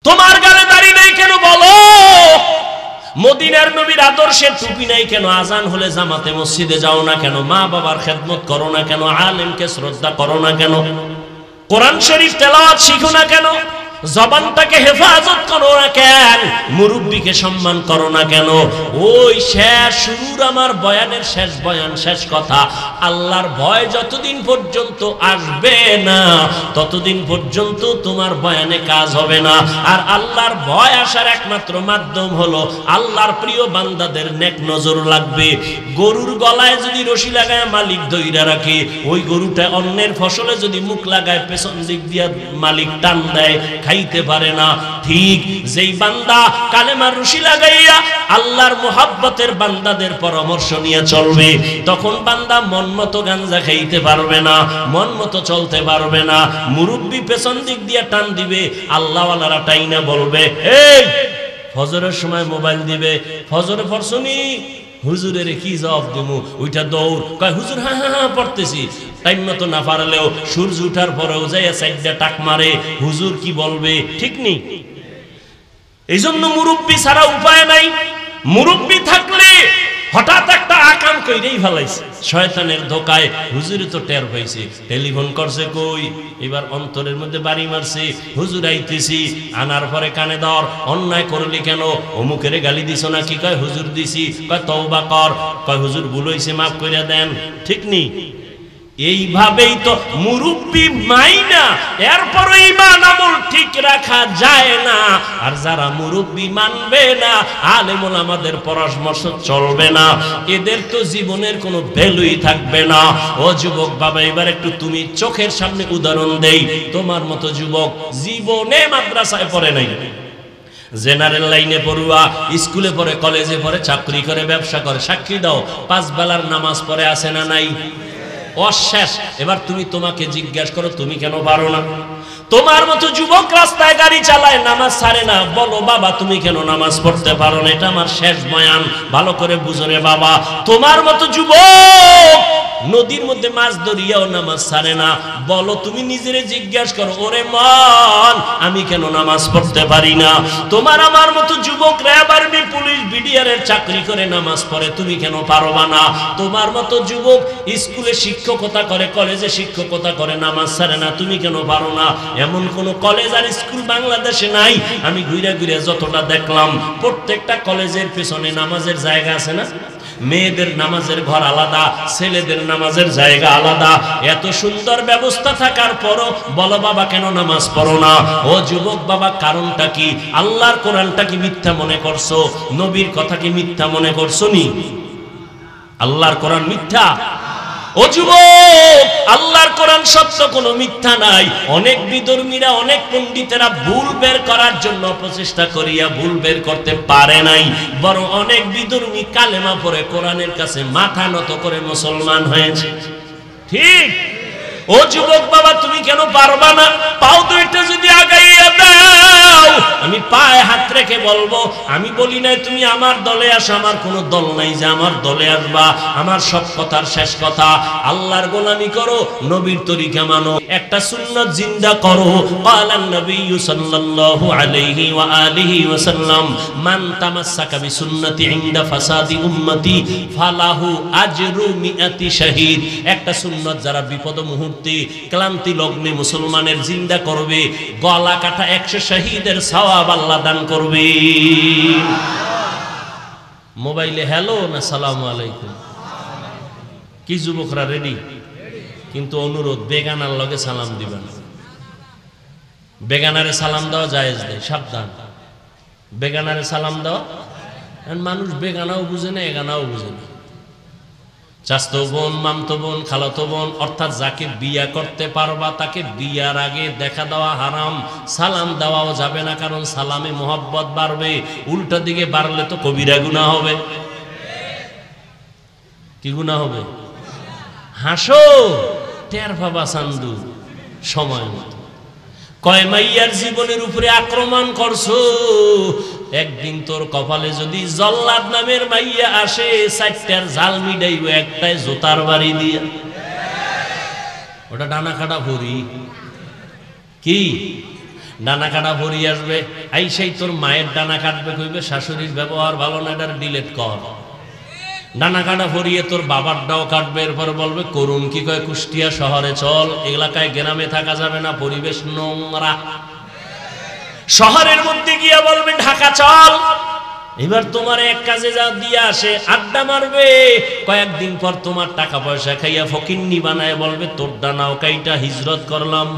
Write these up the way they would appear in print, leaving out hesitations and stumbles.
তোমার গালে দাড়ি নাই কেন বলো? মদিনার নবীর আদর্শের টুপি নাই কেন? আজান হলে জামাতে মসজিদে যাও না কেন? মা বাবার খেদমত করো না কেন? আলেমকে শ্রদ্ধা করো না কেন? কোরআন শরীফ তেলাওয়াত শিখো না কেন? জবানটাকে হেফাজত করো না কেন? মুরব্বীকে সম্মান করো না কেন? ওই শেষ শুরুর আমার বয়ানের শেষ বয়ান, শেষ কথা, আল্লাহর ভয় যতদিন পর্যন্ত আসবে না ততদিন পর্যন্ত তোমার বয়ানে কাজ হবে না। আর আল্লাহর ভয় আসার একমাত্র মাধ্যম হলো আল্লাহর প্রিয় বান্দাদের নেক নজর লাগবে। গরুর গলায় যদি রশি লাগায় মালিক দইরা রাখে, ওই গরুটা অন্যের ফসলে যদি মুখ লাগায় পেছন দিক দিয়া মালিক টান দেয়, খাইতে পারে না। ঠিক যেই বান্দা কালেমার রশি লাগাইয়া আল্লাহর মুহাব্বতের বান্দাদের পরামর্শ নিয়ে চলবে, তখন বান্দা মন মতো গাঞ্জা খাইতে পারবে না, মন মতো চলতে পারবে না। মুরব্বী পেছন দিক দিয়ে টান দিবে, আল্লাহওয়ালারা টাইনা বলবে, এই ফজরের সময় মোবাইল দিবে, ফজরে পড়ছনি? হুজুরের কি জবাব দেবো? ওইটা দৌড়, কয় হুজুর হ্যাঁ হ্যাঁ হ্যাঁ পড়তেছি। টাইম মতো না পারলেও সূর্য উঠার পরেও যাইয়া সাইডটা টাক মারে, হুজুর কি বলবে? ঠিক নেই। এই জন্য মুরব্বী ছাড়া উপায় নাই। মুরব্বী থাকলে হঠাৎ একটা আকাম কইরেই ফেলাইছে শয়তানের ধোকায়। হুজুরে তো টের পাইছে, টেলিফোন করছে, কই এবার অন্তরের মধ্যে বাড়ি মারছে, হুজুর আইতেছি। আনার পরে কানে ধর, অন্যায় করলি কেন? অমুকের গালি দিছ না কি? কয় হুজুর দিছি। কয় তওবা কর। কয় হুজুর ভুল হইছে, মাফ কইরা দেন। ঠিক নি? এইভাবেই তো মুরব্বী মাইনা এরপর ঈমান আমল ঠিক রাখা যায় না। আর যারা মুরব্বী মানবে না, আলেম ওলামাদের পরামর্শ চলবে না, এদের তো জীবনের কোনো ভ্যালুই থাকবে না। ও যুবক বাবা, এবার একটু তুমি চোখের সামনে উদাহরণ দেই। তোমার মতো যুবক জীবনে মাদ্রাসায় পড়ে নাই, জেনারেল লাইনে পড়ুয়া, স্কুলে পড়ে, কলেজে পড়ে, চাকরি করে, ব্যবসা করে। সাক্ষী দাও, 5 বেলার নামাজ পড়ে আছে না নাই? অশেষ। এবার তুমি তোমাকে জিজ্ঞাসা করো, তুমি কেন পারো না? তোমার মতো যুবক রাস্তায় গাড়ি চালায়, নামাজ ছাড়ে না, বলো বাবা তুমি কেন নামাজ পড়তে পারো না? এটা আমার শেষ বয়ান, ভালো করে বুঝো রে বাবা। তোমার মতো যুবক নদীর মধ্যে মাছ ধরিয়াও নামাজ ছাড়ে না, বলো তুমি নিজেরে জিজ্ঞাসা করো, ওরে মন আমি কেন নামাজ পড়তে পারি না? তোমার আমার মতো যুবক র্যাব আর্মি পুলিশ বিডিআরের চাকরি করে নামাজ পড়ে, তুমি কেন পারবা না? তোমার মতো যুবক স্কুলে শিক্ষকতা করে, কলেজে শিক্ষকতা করে, নামাজ ছাড়ে না, তুমি কেন পারো না? এমন কোন কলেজ আর স্কুল বাংলাদেশে নাই। আমি ঘুরে ঘুরে যতটা দেখলাম, প্রত্যেকটা কলেজের পেছনে নামাজের জায়গা আছে না? মেয়েদের নামাজের ঘর আলাদা, ছেলেদের নামাজের জায়গা আলাদা। এত সুন্দর ব্যবস্থা থাকার পরও বলো বাবা কেন নামাজ পড়ো না? ও যুবক বাবা, কারণটা কি? আল্লাহর কোরআনটা কি মিথ্যা মনে করছো? নবীর কথা কি মিথ্যা মনে করছো? নি আল্লাহর কোরআন মিথ্যা? ও যুবক, আল্লাহর কোরআন সত্য, কোনো মিথ্যা নাই। অনেক বিধর্মীরা, অনেক পণ্ডিতেরা ভুল বের করার জন্য প্রচেষ্টা করিয়া ভুল বের করতে পারে নাই, বরং অনেক বিধর্মী কালেমা পড়ে কোরআনের কাছে মাথা নত করে মুসলমান হয়েছে। ঠিক? ও যুবক বাবা, তুমি কেন পারবা না? পাও তো এটা যদি আগাইয়া দাও, আমি পায়ে হাত রেখে বলবো, আমি বলি নাই তুমি আমার দলে আসো, আমার কোনো দল নাই যে আমার দলে আসবা। আমার সব কথার শেষ কথা, আল্লাহর গোলামি করো, নবীর তরিকা মানো, একটা সুন্নাত জিন্দা করো। ক্বালান নবী সাল্লাল্লাহু আলাইহি ওয়া আলিহি ওয়াসাল্লাম, মান তামাসসাকা বিসুন্নতি ইনদা ফাসাদি উম্মতি ফালাহু আজরু মিআতি শাহীদ। একটা সুন্নাত যারা বিপদ মুহূর্তে, ক্লান্তি লগ্নে মুসলমানের জিন্দা করবে, গলা কাটা 100 শহীদের সওয়াব আল্লাহ দান করবে। মোবাইলে হ্যালো না সালামু আলাইকুম? কি যুবকরা রেডি? কিন্তু অনুরোধ, বেগানার লগে সালাম দিবেন। বেগানারে সালাম দেওয়া জায়েজ নেই, সাবধান। বেগানারে সালাম দেওয়া, মানুষ বেগানাও বুঝে না, এগানাও বুঝে না। চাচতো বোন, মামতো বোন, খালাতো বোন, অর্থাৎ যাকে বিয়া করতে পারবা তাকে বিয়ার আগে দেখা দেওয়া হারাম, সালাম দেওয়াও যাবে না, কারণ সালামে মোহাব্বত বাড়বে। উল্টা দিকে বাড়লে তো কবিরা গুনাহ হবে। কি গুনাহ হবে? হাসো, টের পাবা চান্দু সময় মতো। কয় মাইয়ার জীবনের উপরে আক্রমণ করছো, একদিন তোর কপালে যদি জল্লাদ নামের মাইয়া আসে, 4টার জাল মিডাইব, একটাই জোতার বাড়ি দিয়া। ওটা ডানা কাটা ভরি কি? ডানা কাটা ভরি আসবে, এই সেই তোর মায়ের ডানা কাটবে, কইবে শাশুড়ির ব্যবহার ভালো না, এটা ডিলেট কর। ডানা কাটা ভরিয়ে তোর বাবারটাও কাটবে, এরপর বলবে করুন কি কয় কুষ্টিয়া শহরে চল, এলাকায় গ্রামে থাকা যাবে না, পরিবেশ নোংরা। শহরের মধ্যে গিয়া বলবে ঢাকা চল। এবার তোমার এক কাজে যা দিয়ে আসে, আড্ডা মারবে, কয়েকদিন পর তোমার টাকা পয়সা খাইয়া ফকিন্নি বানায় বলবে তোর ডানাও কাইটা হিজরত করলাম।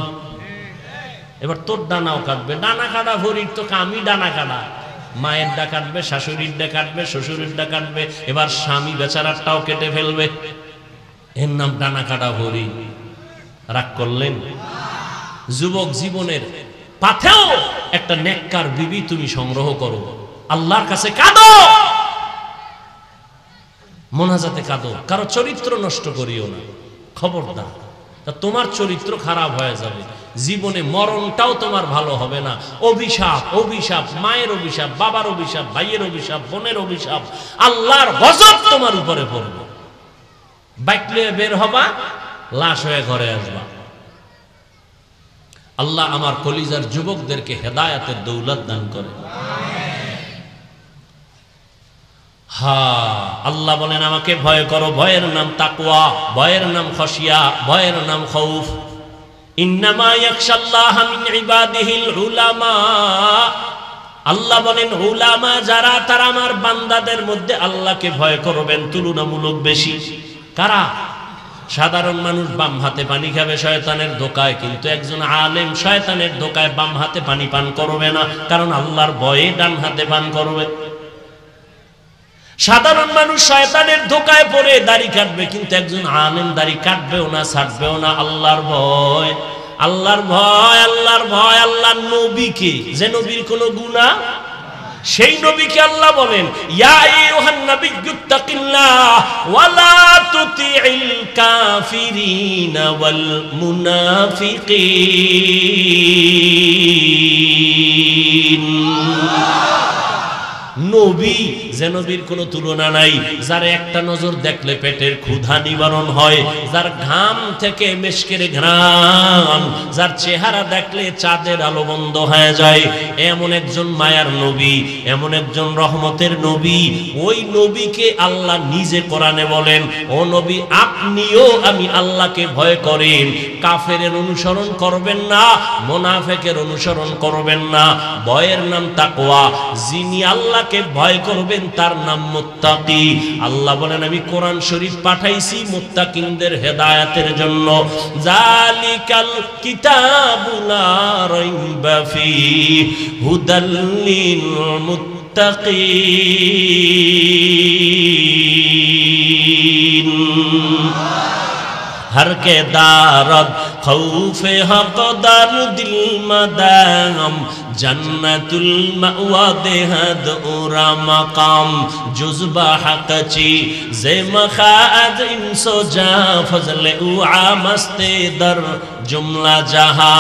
এবার তোর ডানাও কাটবে। ডানা কাটা ভরির তো কামই ডানা কাটা, মায়ের ডা কাটবে, শাশুড়ির ডা কাটবে, শ্বশুরের ডা কাটবে, এবার স্বামী বেচারাটাও কেটে ফেলবে। এর নাম ডানা কাটা ভরি। রাগ করলেন? যুবক জীবনের পাথেও একটা নেককার বিবি তুমি সংগ্রহ করো, আল্লাহর কাছে কাঁদো, মোনাজাতে কাঁদো, কারো চরিত্র নষ্ট করিও না, খবরদার। তোমার চরিত্র খারাপ হয়ে যাবে, জীবনে মরণটাও তোমার ভালো হবে না। অভিশাপ, অভিশাপ, মায়ের অভিশাপ, বাবার অভিশাপ, ভাইয়ের অভিশাপ, বোনের অভিশাপ, আল্লাহর গজব তোমার উপরে পড়বে। বাইক নিয়ে বের হবা, লাশ হয়ে ঘরে আসবা। আল্লাহ আমার কলিজার যুবকদেরকে হেদায়েতের দৌলত দান করে। আল্লাহ বলেন আমাকে ভয় করো, ভয়ের নাম তাকওয়া, ভয়ের নাম খশিয়া, ভয়ের নাম খৌফ। ইন্নামা ইয়াখশাল্লাহা মিন ইবাদিহিল উলামা। আল্লাহ বলেন উলামা যারা, তারা আমার বান্দাদের মধ্যে আল্লাহকে ভয় করবেন তুলনামূলক বেশি। কারা? সাধারণ মানুষ বাম হাতে পানি খাবে শয়তানের ধোকায়, কিন্তু একজন আলেম শয়তানের ধোকায় বাম হাতে পানি পান করবে না, কারণ আল্লাহর ভয়ে ডান হাতে পান করবে। সাধারণ মানুষ শয়তানের ধোকায় পড়ে দাড়ি কাটবে, কিন্তু একজন আলেম দাড়ি কাটবেও না, ছাড়বেও না, আল্লাহর ভয়, আল্লাহর ভয়, আল্লাহর ভয়। আল্লাহর নবীকে, যে নবীর কোনো গুনাহ, সেই নবীকে আল্লাহ বলেন ইয়া আইয়ুহান নাবিয়্যুত্তাকিল্লাহ ওয়া লা তুতিইল কাফিরিনা ওয়াল মুনাফিকিন। নবী, যে নবীর কোনো তুলনা নাই, যার একটা নজর দেখলে পেটের ক্ষুধা নিবারণ হয়, যার ঘাম থেকে মেশকের ঘ্রাণ, যার চেহারা দেখলে চাঁদের আলো বন্ধ হয়ে যায়, এমন একজন মায়ার নবী, এমন একজন রহমতের নবী। ওই নবীকে আল্লাহ নিজে কোরআনে বলেন ও নবী আপনিও আমি আল্লাহকে ভয় করেন, কাফেরের অনুসরণ করবেন না, মুনাফিকের অনুসরণ করবেন না। ভয়ের নাম তাকওয়া। যিনি আল্লাহকে ভয় করবেন তার নাম মুত্তাকি। আল্লাহ বলেন আমি কোরআন শরীফ পাঠাইছি মুত্তাকিনদের হেদায়েতের জন্য। জালিকাল কিতাবু লা রাইবা ফীহি হুদাল লিল মুত্তাকিন। हर के दारद खौफे हक़दार दिल मदाम जन्नतुल मअवा देहद उरा मकाम जुज़बा हक़ची ज़े मखाद इंसो जा फज़ले उआ मस्ते दर जुमला जहा।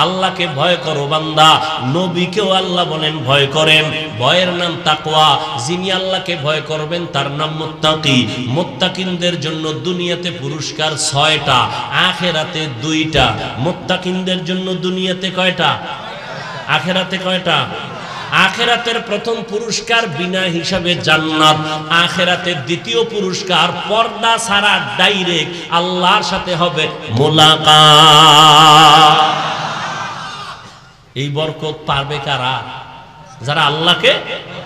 আল্লাহ কে ভয় করো বান্দা। নবীকেও আল্লাহ বলেন ভয় করেন, ভয়ের নাম তাকওয়া। যিনি আল্লাহকে ভয় করবেন তার নাম মুত্তাকি। মুত্তাকিনদের জন্য দুনিয়াতে পুরস্কার 6টা, আখিরাতে 2টা। মুত্তাকিনদের জন্য দুনিয়াতে কয়টা? আখিরাতে কয়টা? আখিরাতের প্রথম পুরস্কার বিনা হিসাবে জান্নাত। আখিরাতের দ্বিতীয় পুরস্কার পর্দা ছাড়া ডাইরেক্ট আল্লাহর সাথে হবে মুলাকাত। এই বরকত পারবে কারা? যারা আল্লাহকে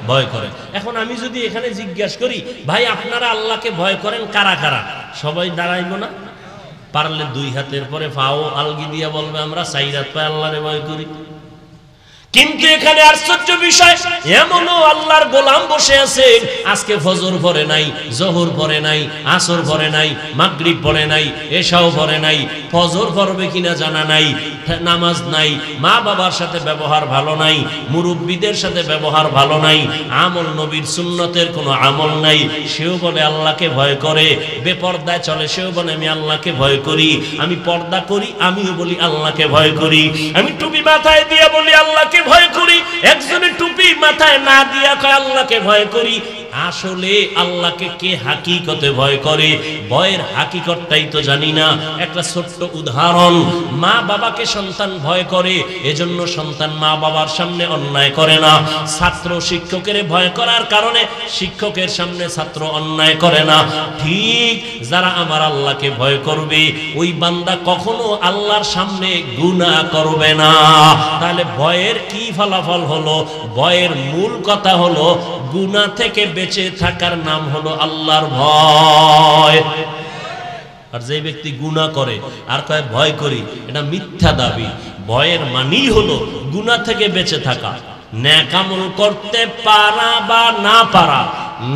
ভয় করে। এখন আমি যদি এখানে জিজ্ঞাসা করি ভাই আপনারা আল্লাহকে ভয় করেন কারা কারা, সবাই দাঁড়াইব না? পারলে 2 হাতের পরে পাও আলগি দিয়া বলবে আমরা 4 হাত পায়ে আল্লাহরে ভয় করি। কিন্তু এখানে আশ্চর্য বিষয়, এমনও আল্লাহর গোলাম বসে আছে আজকে ফজর পড়ে নাই, জোহর পড়ে নাই, আসর পড়ে নাই, মাগরিব পড়ে নাই, এশাও পড়ে নাই, ফজর পড়বে কিনা জানা নাই, নামাজ নাই, মা বাবার সাথে ব্যবহার ভালো নাই, মুরব্বীদের সাথে ব্যবহার ভালো নাই, আমল নবীর সুন্নতের কোনো আমল নাই, সেও বলে আল্লাহকে ভয় করে। বেপর্দায় চলে, সেও বলে আমি আল্লাহকে ভয় করি। আমি পর্দা করি, আমিও বলি আল্লাহকে ভয় করি। আমি টুপি মাথায় দিয়ে বলি আল্লাহকে ভয় করি। একজনের টুপি মাথায় না দিয়া কয় আল্লাহকে ভয় করি, আসলে আল্লাহকে কে হাকিকতে ভয় করে? ভয়ের হাকিকতটাই তো জানি না। একটা ছোট্ট উদাহরণ, মা বাবাকে সন্তান ভয় করে, এজন্য সন্তান মা বাবার সামনে অন্যায় করে না। ছাত্র শিক্ষকের ভয় করার কারণে শিক্ষকের সামনে ছাত্র অন্যায় করে না। ঠিক যারা আমার আল্লাহকে ভয় করবে, ওই বান্দা কখনো আল্লাহর সামনে গুনাহ করবে না। তাহলে ভয়ের কি ফলাফল হলো? ভয়ের মূল কথা হলো গুনাহ থেকে বেঁচে থাকার নাম হলো আল্লাহর ভয়। আর যে ব্যক্তি গুনাহ করে আর কয় ভয় করি, এটা মিথ্যা দাবি। ভয়ের মানেই হলো গুনাহ থেকে বেঁচে থাকা। নেক আমল করতে পারা বা না পারা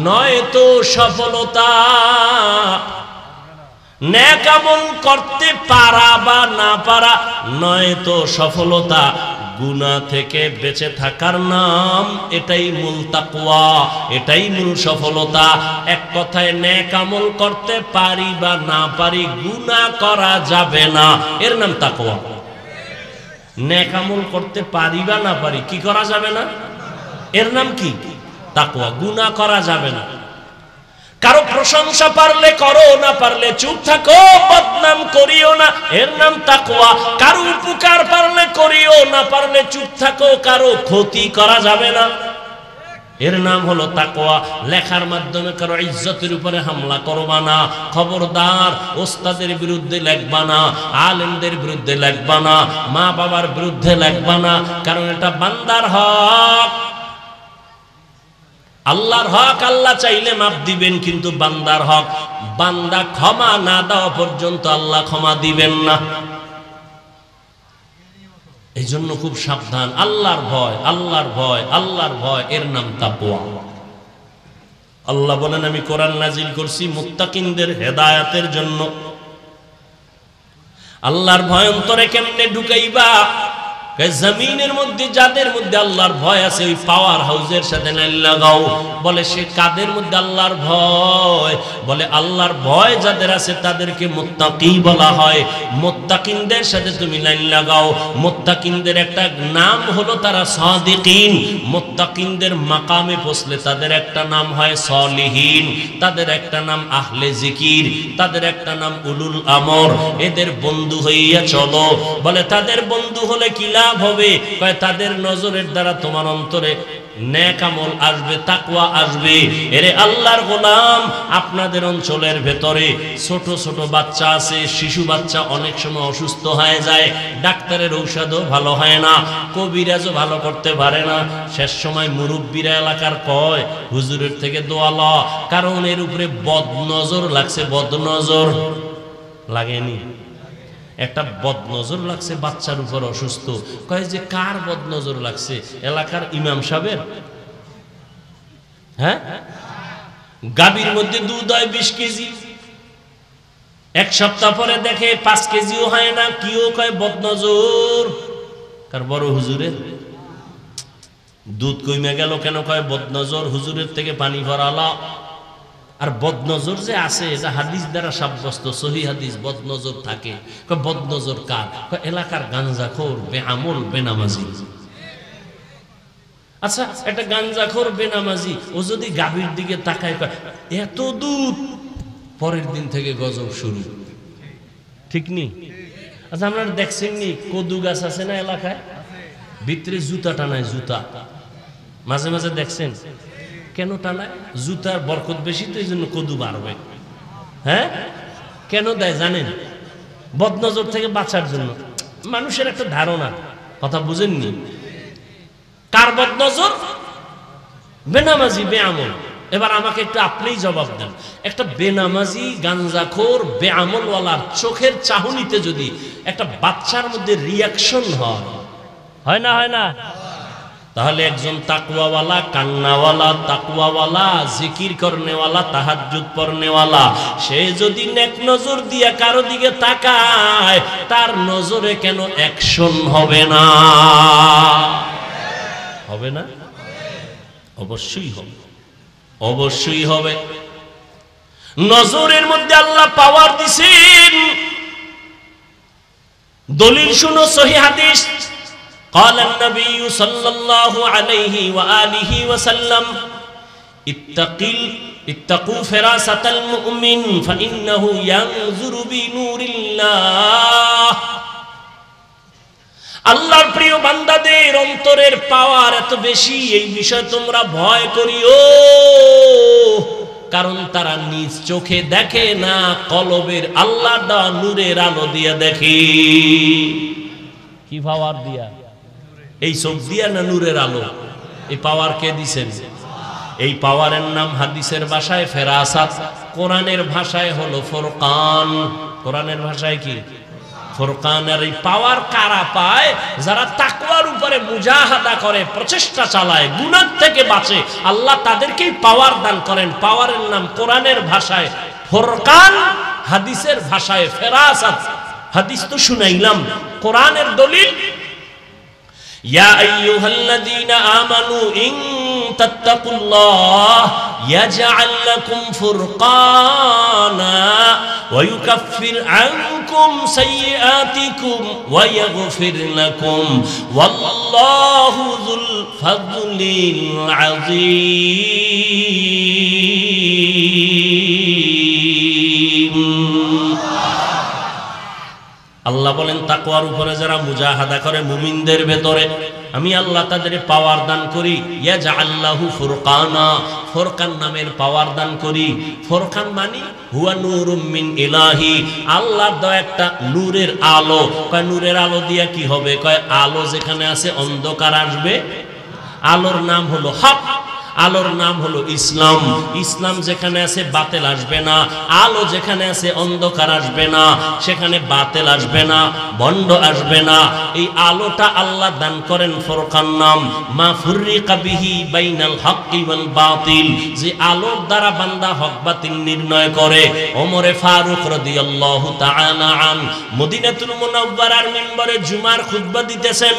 নয় তো সফলতা। নেক আমল করতে পারা বা না পারা নয় তো সফলতা। গুনাহ থেকে বেঁচে থাকার নাম, এটাই মূল তাকওয়া, এটাই মূল সফলতা। এক কথায় নেক আমল করতে পারি বা না পারি, গুনাহ করা যাবে না, এর নাম তাকওয়া। নেক আমল করতে পারি বা না পারি, কি করা যাবে না? এর নাম কি? তাকওয়া। গুনাহ করা যাবে না। কারো প্রশংসা পারলে করো, না পারলে চুপ থাকো, বদনাম করিও না, এর নাম তাকওয়া। কারো উপকার পারলে করিও, না পারলে চুপ থাকো, কারো ক্ষতি করা যাবে না, এর নাম হলো তাকওয়া। লেখার মাধ্যমে কারো ইজ্জতের উপরে হামলা করবা না। খবরদার, ওস্তাদের বিরুদ্ধে লেখবা না, আলেমদের বিরুদ্ধে লেখবা না, মা বাবার বিরুদ্ধে লেখবা না, কারণ এটা বান্দার হক। আল্লাহর হক আল্লাহ চাইলে মাফ দিবেন, কিন্তু বান্দার হক, বান্দা ক্ষমা না দেওয়া পর্যন্ত আল্লাহ ক্ষমা দিবেন না। এই জন্য খুব সাবধান। আল্লাহর ভয়, আল্লাহর ভয়, আল্লাহর ভয়, এর নাম তাকওয়া। আল্লাহ বলেন, আমি কোরআন নাজিল করছি মুত্তাকিনদের হেদায়েতের জন্য। আল্লাহর ভয় অন্তরে কেমনে ঢুকাইবা? জমিনের মধ্যে যাদের মধ্যে আল্লাহর ভয় আছে, ওই পাওয়ার হাউসের সাথে লাইন লাগাও। বলে সে কাদের মধ্যে আল্লাহর ভয়? বলে আল্লাহর ভয় যাদের আছে তাদেরকে মুত্তাকি বলা হয়। মুত্তাকিনদের সাথে তুমি লাইন লাগাও। মুত্তাকিনদের একটা নাম হলো তারা সাদিকিন। মুত্তাকিনদের মাকামে পৌঁছলে তাদের একটা নাম হয় সলিহিন, তাদের একটা নাম আহলে জিকির, তাদের একটা নাম উলুল আমর। এদের বন্ধু হইয়া চলো। বলে তাদের বন্ধু হলে কি লাভ হবে? কয় তাদের নজরের দ্বারা তোমার অন্তরে নেক আমল আসবে, তাকওয়া আসবে। এরে আল্লাহর গোলাম, আপনাদের অঞ্চলের ভেতরে ছোট ছোট বাচ্চা আছে, শিশু বাচ্চা অনেক সময় অসুস্থ হয়ে যায়, ডাক্তারের ঔষধও ভালো হয় না, কবিরাজও ভালো করতে পারে না। শেষ সময় মুরব্বীরা এলাকার কয় হুজুরের থেকে দোয়া ল, কারণ এর উপরে বদনজর লাগছে। বদনজর লাগেনি? একটা বদনজর লাগছে বাচ্চার উপর, অসুস্থ। কয় যে কার বদনজর লাগছে? এলাকার ইমাম সাহেবের। হ্যাঁ, গাভীর মধ্যে দুধ হয় 20 কেজি, এক সপ্তাহ পরে দেখে 5 কেজিও হয় না, কিও কয় বদনজর। কার? বড় হুজুরের। দুধ কইমে গেল কেন? কয় বদনজর, হুজুরের থেকে পানি ভরালা। আর বদনজর যে আছে এটা হাদিস দ্বারা সাব্যস্ত, সহিহ হাদিস, বদনজর থাকে। বদনজর কার? এলাকার গাঞ্জাখোর, বেআমল, বেনামাজি। আচ্ছা, একটা গাঞ্জাখোর বেনামাজি ও যদি গাভীর দিকে তাকায়, এত দুধ, পরের দিন থেকে গজব শুরু। ঠিক নি? আচ্ছা, আপনারা দেখছেন নি কদু গাছ আছে না এলাকায়? ভিতরে জুতা টানায়, জুতা মাঝে মাঝে দেখছেন। কেন টানায়? জুতার বরকত বেশি তো, এই জন্য কদু বাড়বে। হ্যাঁ, কেন দেয় জানেন? বদনজর থেকে বাঁচার জন্য। মানুষের একটা ধারণা, কথা বুঝেননি? কার বদনজর? বেনামাজি, বেআমল। এবার আমাকে একটু আপনিই জবাব দেন, একটা বেনামাজি, গাঞ্জাখোর, বেআমলওয়ালার চোখের চাহনিতে যদি একটা বাচ্চার মধ্যে রিয়াকশন হয় না? হয় না? তাহলে একজন তাকওয়াওয়ালা, কান্নাওয়ালা, তাকওয়াওয়ালা, জিকির করনেওয়ালা, তাহাজ্জুদ পড়নেওয়ালা, সে যদি নেক নজর দিয়া কারো দিকে তাকায়, তার নজরে কেন অ্যাকশন হবে না? হবে না? অবশ্যই হবে, অবশ্যই হবে। নজরের মধ্যে আল্লাহ পাওয়ার দিছেন। দলিল শুনো, সহিহ হাদিস। قال النبي صلى الله عليه وآله وسلم اتقوا فراسة المؤمن فإنه ينظر بنور الله আল্লাহর প্রিয় বান্দাদের অন্তরের পাওয়ার এত বেশি, এই বিষয় তোমরা ভয় করিও, কারণ তারা নিজ চোখে দেখে না, কলবের আল্লাহর দেওয়া নূরের আলো দিয়ে দেখে। কি পাওয়ার দিয়া? এই চোখ দিয়া না নূরের আলো? এই পাওয়ার কে দিছেন? এই পাওয়ারের নাম হাদিসের ভাষায় ফেরাসাত, কোরআনের ভাষায় হলো ফুরকান। কোরআনের ভাষায় কি? ফুরকান। আর এই পাওয়ার কারা পায়? যারা তাকওয়ার উপরে মুজাহাদা করে, প্রচেষ্টা চালায়, গুনাহ থেকে বাঁচে, আল্লাহ তাদেরকেই পাওয়ার দান করেন। পাওয়ারের নাম কোরআনের ভাষায় ফুরকান, হাদিসের ভাষায় ফেরাসাত। হাদিস তো শুনাইলাম, কোরআনের দলিল ইয়া আইয়ুহাল্লাযীনা আমানু ইন তাত্তাকুল্লাহ ইয়াজআল লাকুম ফুরকানা ওয়া ইউকাফির আনকুম সাইয়্যাতিকুম ওয়া ইয়াগফির লাকুম ওয়াল্লাহু যুল ফাদলিল আযীম। আল্লাহ বলেন তাকওয়ার উপরে যারা মুজাহাদা করে মুমিনদের ভেতরে, আমি আল্লাহ তাদের পাওয়ার দান করি। ইয়াজআল্লাহু ফুরকানা, ফুরকান নামের পাওয়ার দান করি। ফুরকান মানে হুয়া নূরুম মিন ইলাহি, আল্লাহর দেওয়া একটা নূরের আলো। কয় নূরের আলো দিয়া কি হবে? কয় আলো যেখানে আছে অন্ধকার আসবে। আলোর নাম হলো হক, আলোর নাম হলো ইসলাম। ইসলাম যেখানে আছে বাতিল আসবে না, আলো যেখানে আছে অন্ধকার আসবে না, সেখানে বাতিল আসবে না, ভণ্ড আসবে না। এই আলোটা আল্লাহ দান করেন ফুরকান নাম। মা ফুররিকা বিহি বাইনাল হক্কি ওয়াল বাতিল, যে আলোর দ্বারা বান্দা হক বাতিল নির্ণয় করে। ওমরে ফারুক রাদিয়াল্লাহু তাআলা আন মদিনাতুল মুনাওয়ারার মিম্বরে জুমার খুতবা দিতেছেন,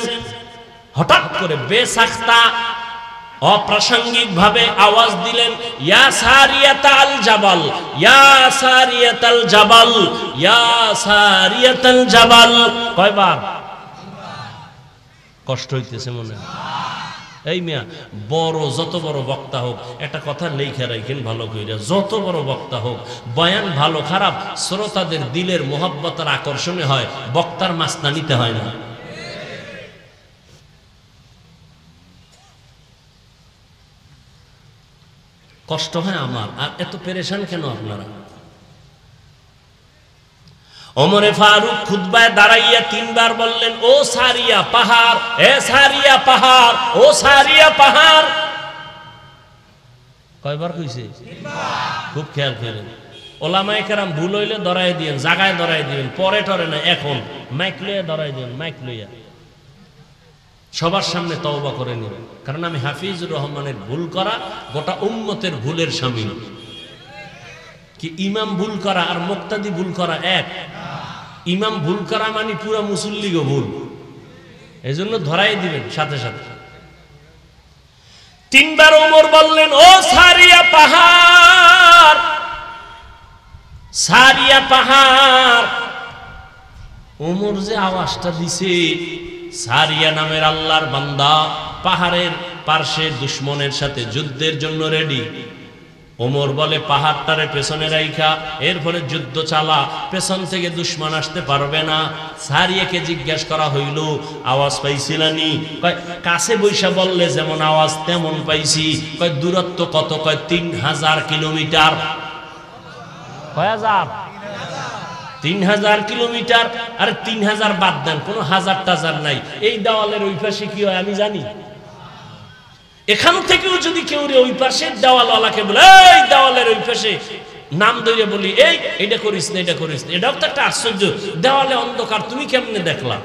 হঠাৎ করে বেসাখতা অপ্রাসঙ্গিক ভাবে আওয়াজ দিলেন, ইয়া সারিয়াতাল জাবাল, ইয়া সারিয়াতাল জাবাল, ইয়া সারিয়াতাল জাবাল। কয়বার? কষ্ট হইতেছে মনে? এই মিয়া বড়, যত বড় বক্তা হোক, একটা কথা লেখা রাখেন ভালো কইরা, যত বড় বক্তা হোক, বয়ান ভালো খারাপ শ্রোতাদের দিলের মোহাব্বতের আকর্ষণে হয়, বক্তার মাস্তা নিতে হয় না। কষ্ট হয় আমার, আর এত পেরেশান কেন আপনারা? ওমরে ফারুক খুতবায় দাঁড়াইয়া তিনবার বললেন, ও সারিয়া পাহাড়, এ সারিয়া পাহাড়, ও সারিয়া পাহাড়। কয়বার কইছে? খুব খেয়াল করেন। ওলামায়ে কেরাম ভুল হইলে ধরাই দিয়েন, জায়গায় ধরাই দিবেন, পরে টরে না, এখন মাইক লইয়া ধরাই দিবেন, মাইক লইয়া সবার সামনে তওবা করে নেবেন। কারণ আমি হাফিজুর রহমানের ভুল করা গোটা উম্মতের ভুলের শামিল। কি ইমাম ভুল করা আর মুক্তাদি ভুল করা এক? ইমাম ভুল করা মানে পুরা মুসল্লিগো ভুল, এজন্য ধরাই দিবেন সাথে সাথে। তিনবার ওমর বললেন, ও সারিয়া পাহাড়, সারিয়া পাহাড়। ওমর যে আওয়াজটা দিছে, সারিয়া নামের আল্লাহর বান্দা পাহাড়ের পার্শ্বে দুশমনের সাথে যুদ্ধের জন্য রেডি। ওমর বলে, পাহাড়টারে পেছনে রাইখা এরপরে যুদ্ধ চালা, পেছন থেকে দুশমন আসতে পারবে না। সারিয়াকে জিজ্ঞাসা করা হইল, আওয়াজ পাইছিলানি? কয় কাছে বৈশা বললে যেমন আওয়াজ তেমন পাইছি। কয় দূরত্ব কত? কয় 3000 কিলোমিটার। কয় হাজার? 3000 কিলোমিটার। আর 3000 বাদ দেন, কোনো হাজার টাজার নাই। এই দেওয়ালের ওই পাশে কি হয় আমি জানি? এখান থেকেও যদি কেউ ওই পাশে দেওয়ালওয়ালাকে বলে, এই দেওয়ালের ওই পাশে, নাম ধরে বলি, এই এটা করিস না, এটা করিস না, এটাও তো একটা আশ্চর্য। দেওয়ালে অন্ধকার, তুমি কেমনে দেখলা?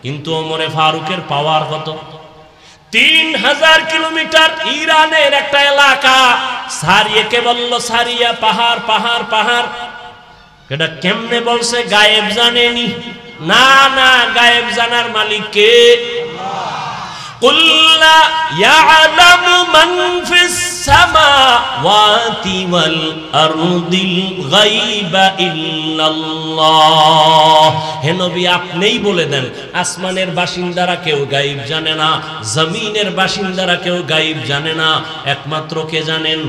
কিন্তু ওমরে ফারুকের পাওয়ার কত? 3000 কিলোমিটার। ইরানের একটা এলাকা, সারিয়াকে বলল সারিয়া পাহাড়, পাহাড়, পাহাড়। এটা কেমনে বলছে? গায়েব জানেনি? না না, গায়েব জানার মালিক কে? কুল লা ইয়ালামু মান ফিস সামাওয়াতি ওয়াল আরদিল গায়বা ইল্লাল্লাহ। হে নবী, আপনিই বলে দেন, আসমানের বাসিন্দারা কেউ গায়ব জানে না, জমিনের বাসিন্দারা কেউ গায়ব জানে না, একমাত্র কে জানেন?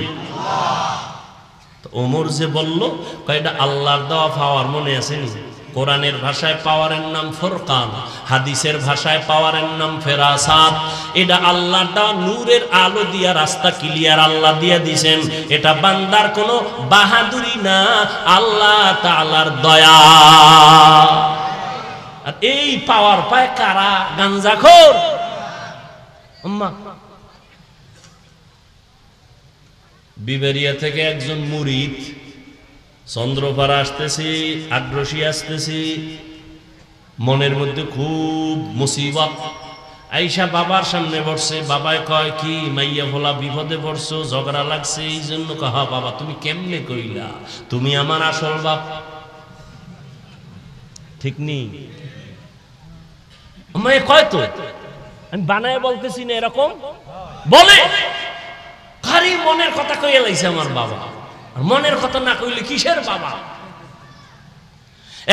ওমর যে বলল, কয়টা আল্লাহর দেওয়া পাওয়ার মনে আছে নি? কোরআনের ভাষায় পাওয়ারের নাম ফুরকান, হাদিসের ভাষায় পাওয়ারের নাম ফেরাসাত। এটা আল্লাহর দেওয়া নূরের আলো দিয়া রাস্তা ক্লিয়ার আল্লাহ দিয়া দিয়েছেন। এটা বান্দার কোনো বাহাদুরি না, আল্লাহ তাআলার দয়া। আর এই পাওয়ার পায় কারা? গাঞ্জাখোর। আম্মা বিবেরিয়া থেকে একজন মুরিদ, চন্দ্রপাড়া আসতেছি, আগ্রসী আসতেছি, মনের মধ্যে খুব মুসিবত। আইসা বাবার সামনে বসছে, বাবায় কয়, কি মাইয়া ভোলা বিপদে পড়ছো, ঝগড়া লাগছে, এই জন্য কহা বাবা তুমি কেমনে কইলা, তুমি আমার আসল বাপ। ঠিক নেই কয় তো, আমি বানায় বলতেছি না, এরকম বলে। খালি মনের কথা কইয়া লাইছে আমার বাবা, আর মনের কথা না কইলে কিসের বাবা?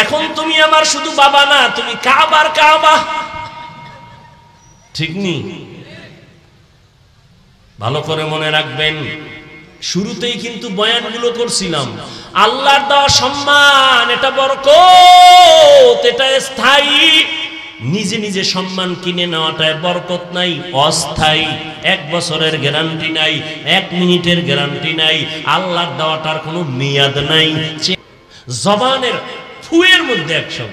এখন তুমি আমার শুধু বাবা না, তুমি কাবার কাবা। ঠিক নি? ভালো করে মনে রাখবেন, শুরুতেই কিন্তু বয়ানগুলো করছিলাম, আল্লাহর দেওয়া সম্মান, এটা বরকত, এটা স্থায়ী। নিজে নিজে সম্মান কিনে নেওয়াটায় বরকত নাই, অস্থায়ী। 1 বছরের গ্যারান্টি নাই, 1 মিনিটের গ্যারান্টি নাই, আল্লাহর দেওয়াটার কোনো মেয়াদ নাই। জবানের ফুয়ের মধ্যে 100,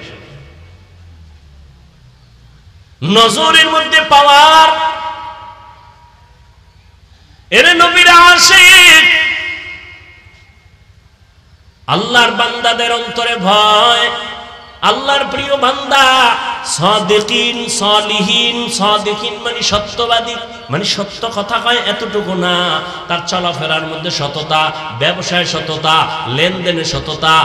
নজরের মধ্যে পাওয়ার। এরে নবীর আশিক, আল্লাহর বান্দাদের অন্তরে ভয়। আল্লাহর প্রিয় বান্দা, সাদিকিন, সালিহিন। সাদিকিন মানে সত্যবাদী, মানে সত্য কথা কয় এতটুকু না, তার চলাফেরার মধ্যে সততা, ব্যবসায় সততা, লেনদেনে সততা,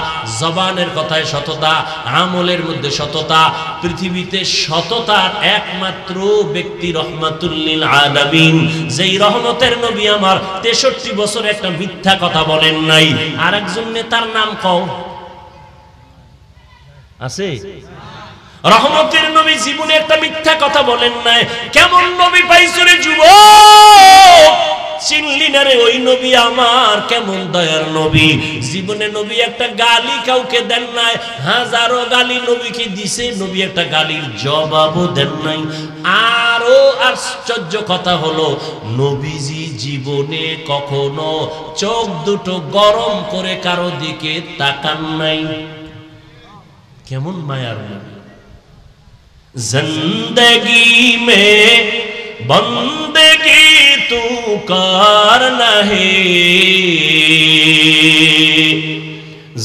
জবানের কথায় সততা, আমলের মধ্যে সততা। পৃথিবীতে সততার একমাত্র ব্যক্তি রহমাতুল লিল আলামিন, যেই রহমতের নবী আমার 63 বছর একটা মিথ্যা কথা বলেন নাই। আরেকজন নেতার নাম কও আছে? রহমতের নবী জীবনে একটা মিথ্যা কথা বলেন নাই। কেমন নবী পাইছো রে যুবক, চিনলি না রে? ওই নবী আমার, কেমন দয়ার নবী। জীবনে নবী একটা গালি কাউকে দেন নাই, হাজারো গালি নবীকে দিছে, নবী একটা গালির জবাবও দেন নাই। আরো আশ্চর্য কথা হলো, নবীজি জীবনে কখনো চোখ দুটো গরম করে কারো দিকে তাকান নাই। কেমন মায়ার নবী। जिंदगी में बंदगी तू करना है,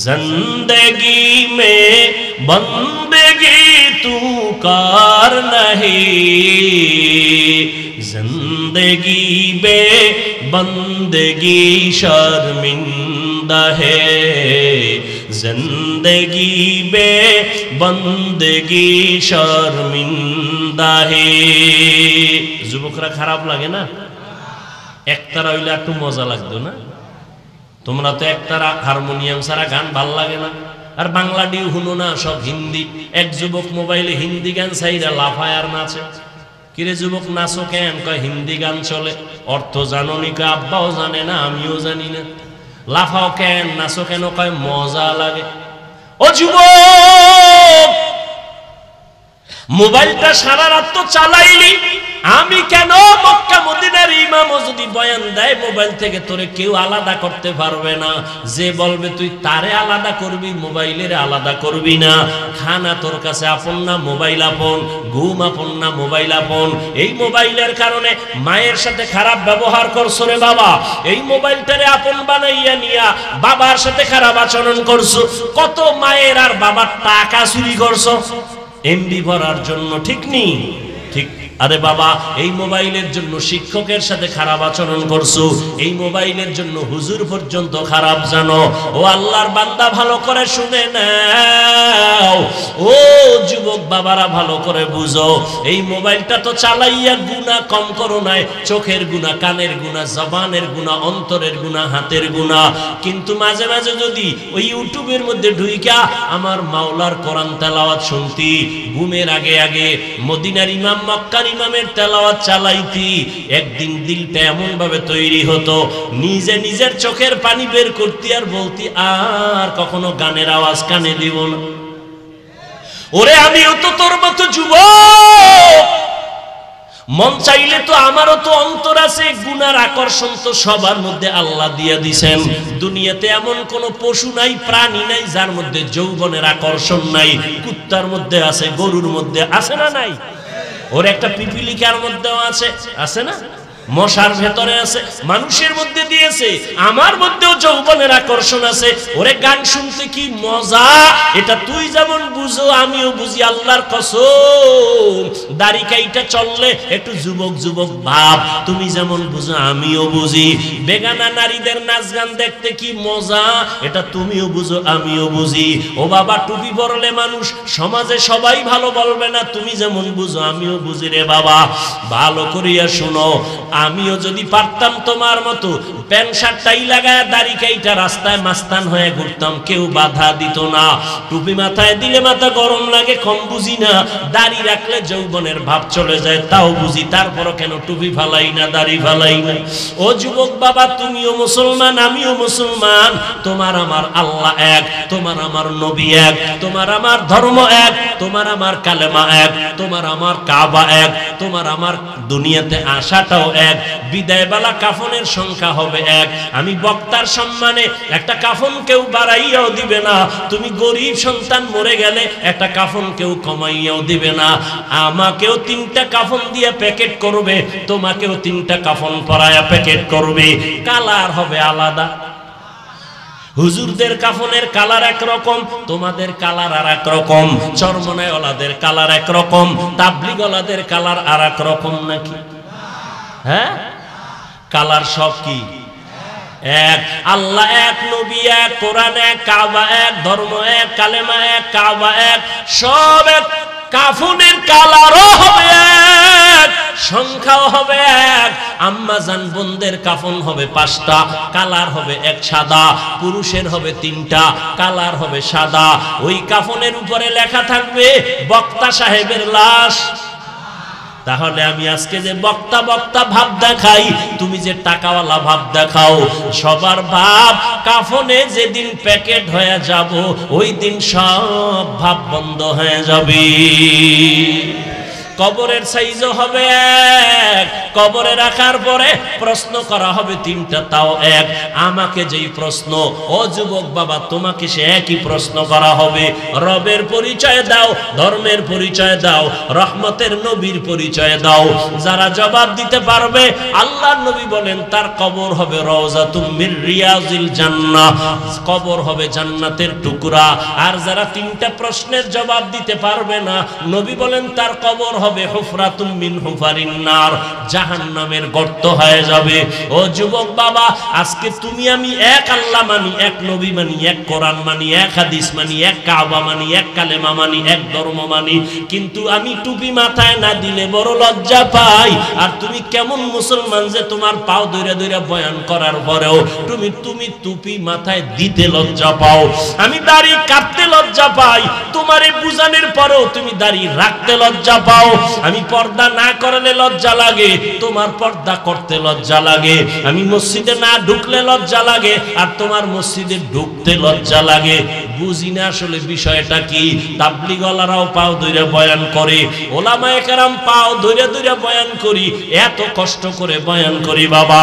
जिंदगी में बंदगी तू करना है, जिंदगी में बंदगी शर्मिंदा है, जिंदगी में बंदगी शर्मिंदा है। যুবকরা খারাপ লাগে না? একতারা হইলে একটু মজা লাগতো না? তোমরা তো একতারা হারমোনিয়াম ছাড়া গান ভাল লাগে না। আর বাংলা ডিউ শুনো না, সব হিন্দি। এক যুবক মোবাইলে হিন্দি গান চাইরা লাফায় আর নাচে। কিরে যুবক নাচো কেন? কয় হিন্দি গান চলে। অর্থ জানো নি? কয় আব্বাও জানে না, আমিও জানি না। লাফাও কেন, নাচো কেন? কয় মজা লাগে। ও যুবক, মোবাইলটা সারা রাত তো চালাইলি, আমি কেন? মক্কা মদিনার ইমামও যদি বয়ান দেয়, মোবাইল থেকে তোরে কেউ আলাদা করতে পারবে না। যে বলবে তুই তারে আলাদা করবি, মোবাইলের আলাদা করবি না। খানা তোর কাছে আপন না, মোবাইল আপন। ঘুম আপন না, মোবাইল আপন। এই মোবাইলের কারণে মায়ের সাথে খারাপ ব্যবহার করছো রে বাবা। এই মোবাইলটারে আপন বানাইয়া নিয়া বাবার সাথে খারাপ আচরণ করছো। কত মায়ের আর বাবার টাকা চুরি করছো এমবি ভরার জন্য। ঠিক নেই? ঠিক আরে বাবা, এই মোবাইলের জন্য শিক্ষকের সাথে খারাপ আচরণ করছো, এই মোবাইলের জন্য হুজুর পর্যন্ত খারাপ জানো। ও আল্লাহর বান্দা, ভালো করে শুনে নাও, ও যুবক বাবারা ভালো করে বুঝো, এই মোবাইলটা তো চালাইয়া গুনাহ কম করো নাই, চোখের গুনাহ, কানের গুনাহ, জবানের গুনাহ, অন্তরের গুনাহ, হাতের গুনাহ। কিন্তু মাঝে মাঝে যদি ওই ইউটিউবের মধ্যে ঢুইকা আমার মাওলার কোরআন তেলাওয়াত শুনতি, ঘুমের আগে আগে মদিনার ইমাম, মক্কার ইমামের তেলাওয়াত চালাইতি, একদিন দিলটা এমন ভাবে তৈরি হতো, নিজে নিজের চোখের পানি বের করতি আর বলতি, আর কখনো গানের আওয়াজ কানে দিব না। ওরে আমিও তো তোর মতো যুবক, মন চাইলে তো আমারও তো অন্তর আছে, গুনার আকর্ষণ তো সবার মধ্যে আল্লাহ দিয়ে দিছেন। দুনিয়াতে এমন কোন পশু নাই, প্রাণী নাই যার মধ্যে যৌবনের আকর্ষণ নাই। কুত্তার মধ্যে আছে, গরুর মধ্যে আছে না নাই? ওর একটা পিপিলিকার মধ্যেও আছে, আছে না? মশার ভেতরে আছে, মানুষের মধ্যে দিয়েছে, আমার মধ্যেও যৌবনের আকর্ষণ আছে। ওরে গান শুনতে কি মজা, এটা তুই যেমন বুঝো আমিও বুঝি, আল্লাহর কসম। দাড়ি কাইটা চললে একটু যুবক যুবক ভাব, তুমি যেমন বুঝো আমিও বুঝি। বেগানা নারীদের নাচ গান দেখতে কি মজা, এটা তুমিও বুঝো আমিও বুঝি। ও বাবা, টুপি পরলে মানুষ সমাজে সবাই ভালো বলবে না, তুমি যেমন বুঝো আমিও বুঝি। রে বাবা, ভালো করিয়া শুনো, আমিও যদি পারতাম তোমার মতো প্যান্ট শার্ট টাই লাগায় দাড়ি কাইটা রাস্তায় মাস্তান হয়ে ঘুরতাম, কেউ বাধা দিত না। টুপি মাথায় দিলে মাথা গরম লাগে, কম বুঝি না। দাড়ি রাখলে যৌবনের ভাব চলে যায়, তাও বুঝি। তারপরও কেন টুপি ফালাই না, দাড়ি ফালাই না? ও যুবক বাবা, তুমিও মুসলমান, আমিও মুসলমান। তোমার আমার আল্লাহ এক, তোমার আমার নবী এক, তোমার আমার ধর্ম এক, তোমার আমার কালেমা এক, তোমার আমার কাবা এক, তোমার আমার দুনিয়াতে আসাটাও এক, বিদায় বেলা কাফনের সংখ্যা হবে এক। আমি বক্তার সম্মানে একটা কাফন কেউ বাড়াইয়াও দিবে না, তুমি গরিব সন্তান মরে গেলে একটা কাফন কেউ কমাইয়াও দিবে না। আমাকেও 3টা কাফন দিয়ে প্যাকেট করবে, তোমাকেও 3টা কাফন পরায়া প্যাকেট করবে, কালার হবে আলাদা। হুজুরদের কাফনের কালার একরকম, তোমাদের কালার আর এক রকম, চরমনায়ওয়ালাদের কালার একরকম, তাবলিগওয়ালাদের কালার আর এক রকম নাকি? হ্যাঁ, কালার সব কি এক? আল্লাহ এক, নবী এক, কোরআন এক, কাবা এক, ধর্ম এক, কালেমা এক, কাবা এক, সব এক। কাফনের কালারও হবে এক, সংখ্যাও হবে এক। আম্মা জান বোনদের কাফন হবে 5টা, কালার হবে এক সাদা। পুরুষের হবে 3টা, কালার হবে সাদা। ওই কাফনের উপরে লেখা থাকবে বক্তা সাহেবের লাশ। তাহলে আমি আজকে যে বক্তা বক্তা ভাব দেখাই, তুমি যে টাকাওয়ালা ভাব দেখাও, সবার ভাব কাফনে যেদিন প্যাকেট হয়ে যাব, ওই দিন সব ভাব বন্ধ হয়ে যাবে। কবরের সাইজও হবে এক, কবরে রাখার পরে প্রশ্ন করা হবে 3টা, তাও এক। আমাকে যেই প্রশ্ন, ও যুবক বাবা, তোমাকে সে একই প্রশ্ন করা হবে। রবের পরিচয় দাও, ধর্মের পরিচয় দাও, রহমতের নবীর পরিচয় দাও। যারা জবাব দিতে পারবে, আল্লাহর নবী বলেন তার কবর হবে রওজাতুম মির রিয়াজিল জান্নাহ, কবর হবে জান্নাতের টুকরা। আর যারা 3টা প্রশ্নের জবাব দিতে পারবে না, নবী বলেন তার কবর হবে হুফরাতুম মিন হুফারিন নার, জাহান্নামের গর্ত হয়ে যাবে। ও যুবক বাবা, আজকে তুমি আমি এক আল্লাহ মানি, এক নবী মানি, এক কোরআন মানি, এক হাদিস মানি, এক কাবা মানি, এক কালেমা মানি, এক ধর্ম মানি, কিন্তু আমি টুপি মাথায় না দিলে বড় লজ্জা পাই। আর তুমি কেমন মুসলমান যে তোমার পাও ধরে ধরে বয়ান করার পরেও তুমি টুপি মাথায় দিতে লজ্জা পাও। আমি দাড়ি কাটতে লজ্জা পাই, তোমারে বুঝানোর পরেও তুমি দাড়ি রাখতে লজ্জা পাও। আমি পর্দা না করলে লজ্জা লাগে, তোমার পর্দা করতে লজ্জা লাগে। আমি মসজিদে না ঢুকলে লজ্জা লাগে, আর তোমার মসজিদে ঢুকতে লজ্জা লাগে। বুঝি না আসলে বিষয়টা কি। তাবলিগওয়ালারাও পাও ধরে বয়ান করে, ওলামায়ে কেরাম পাও ধরে ধরে বয়ান করি, এত কষ্ট করে বয়ান করি বাবা।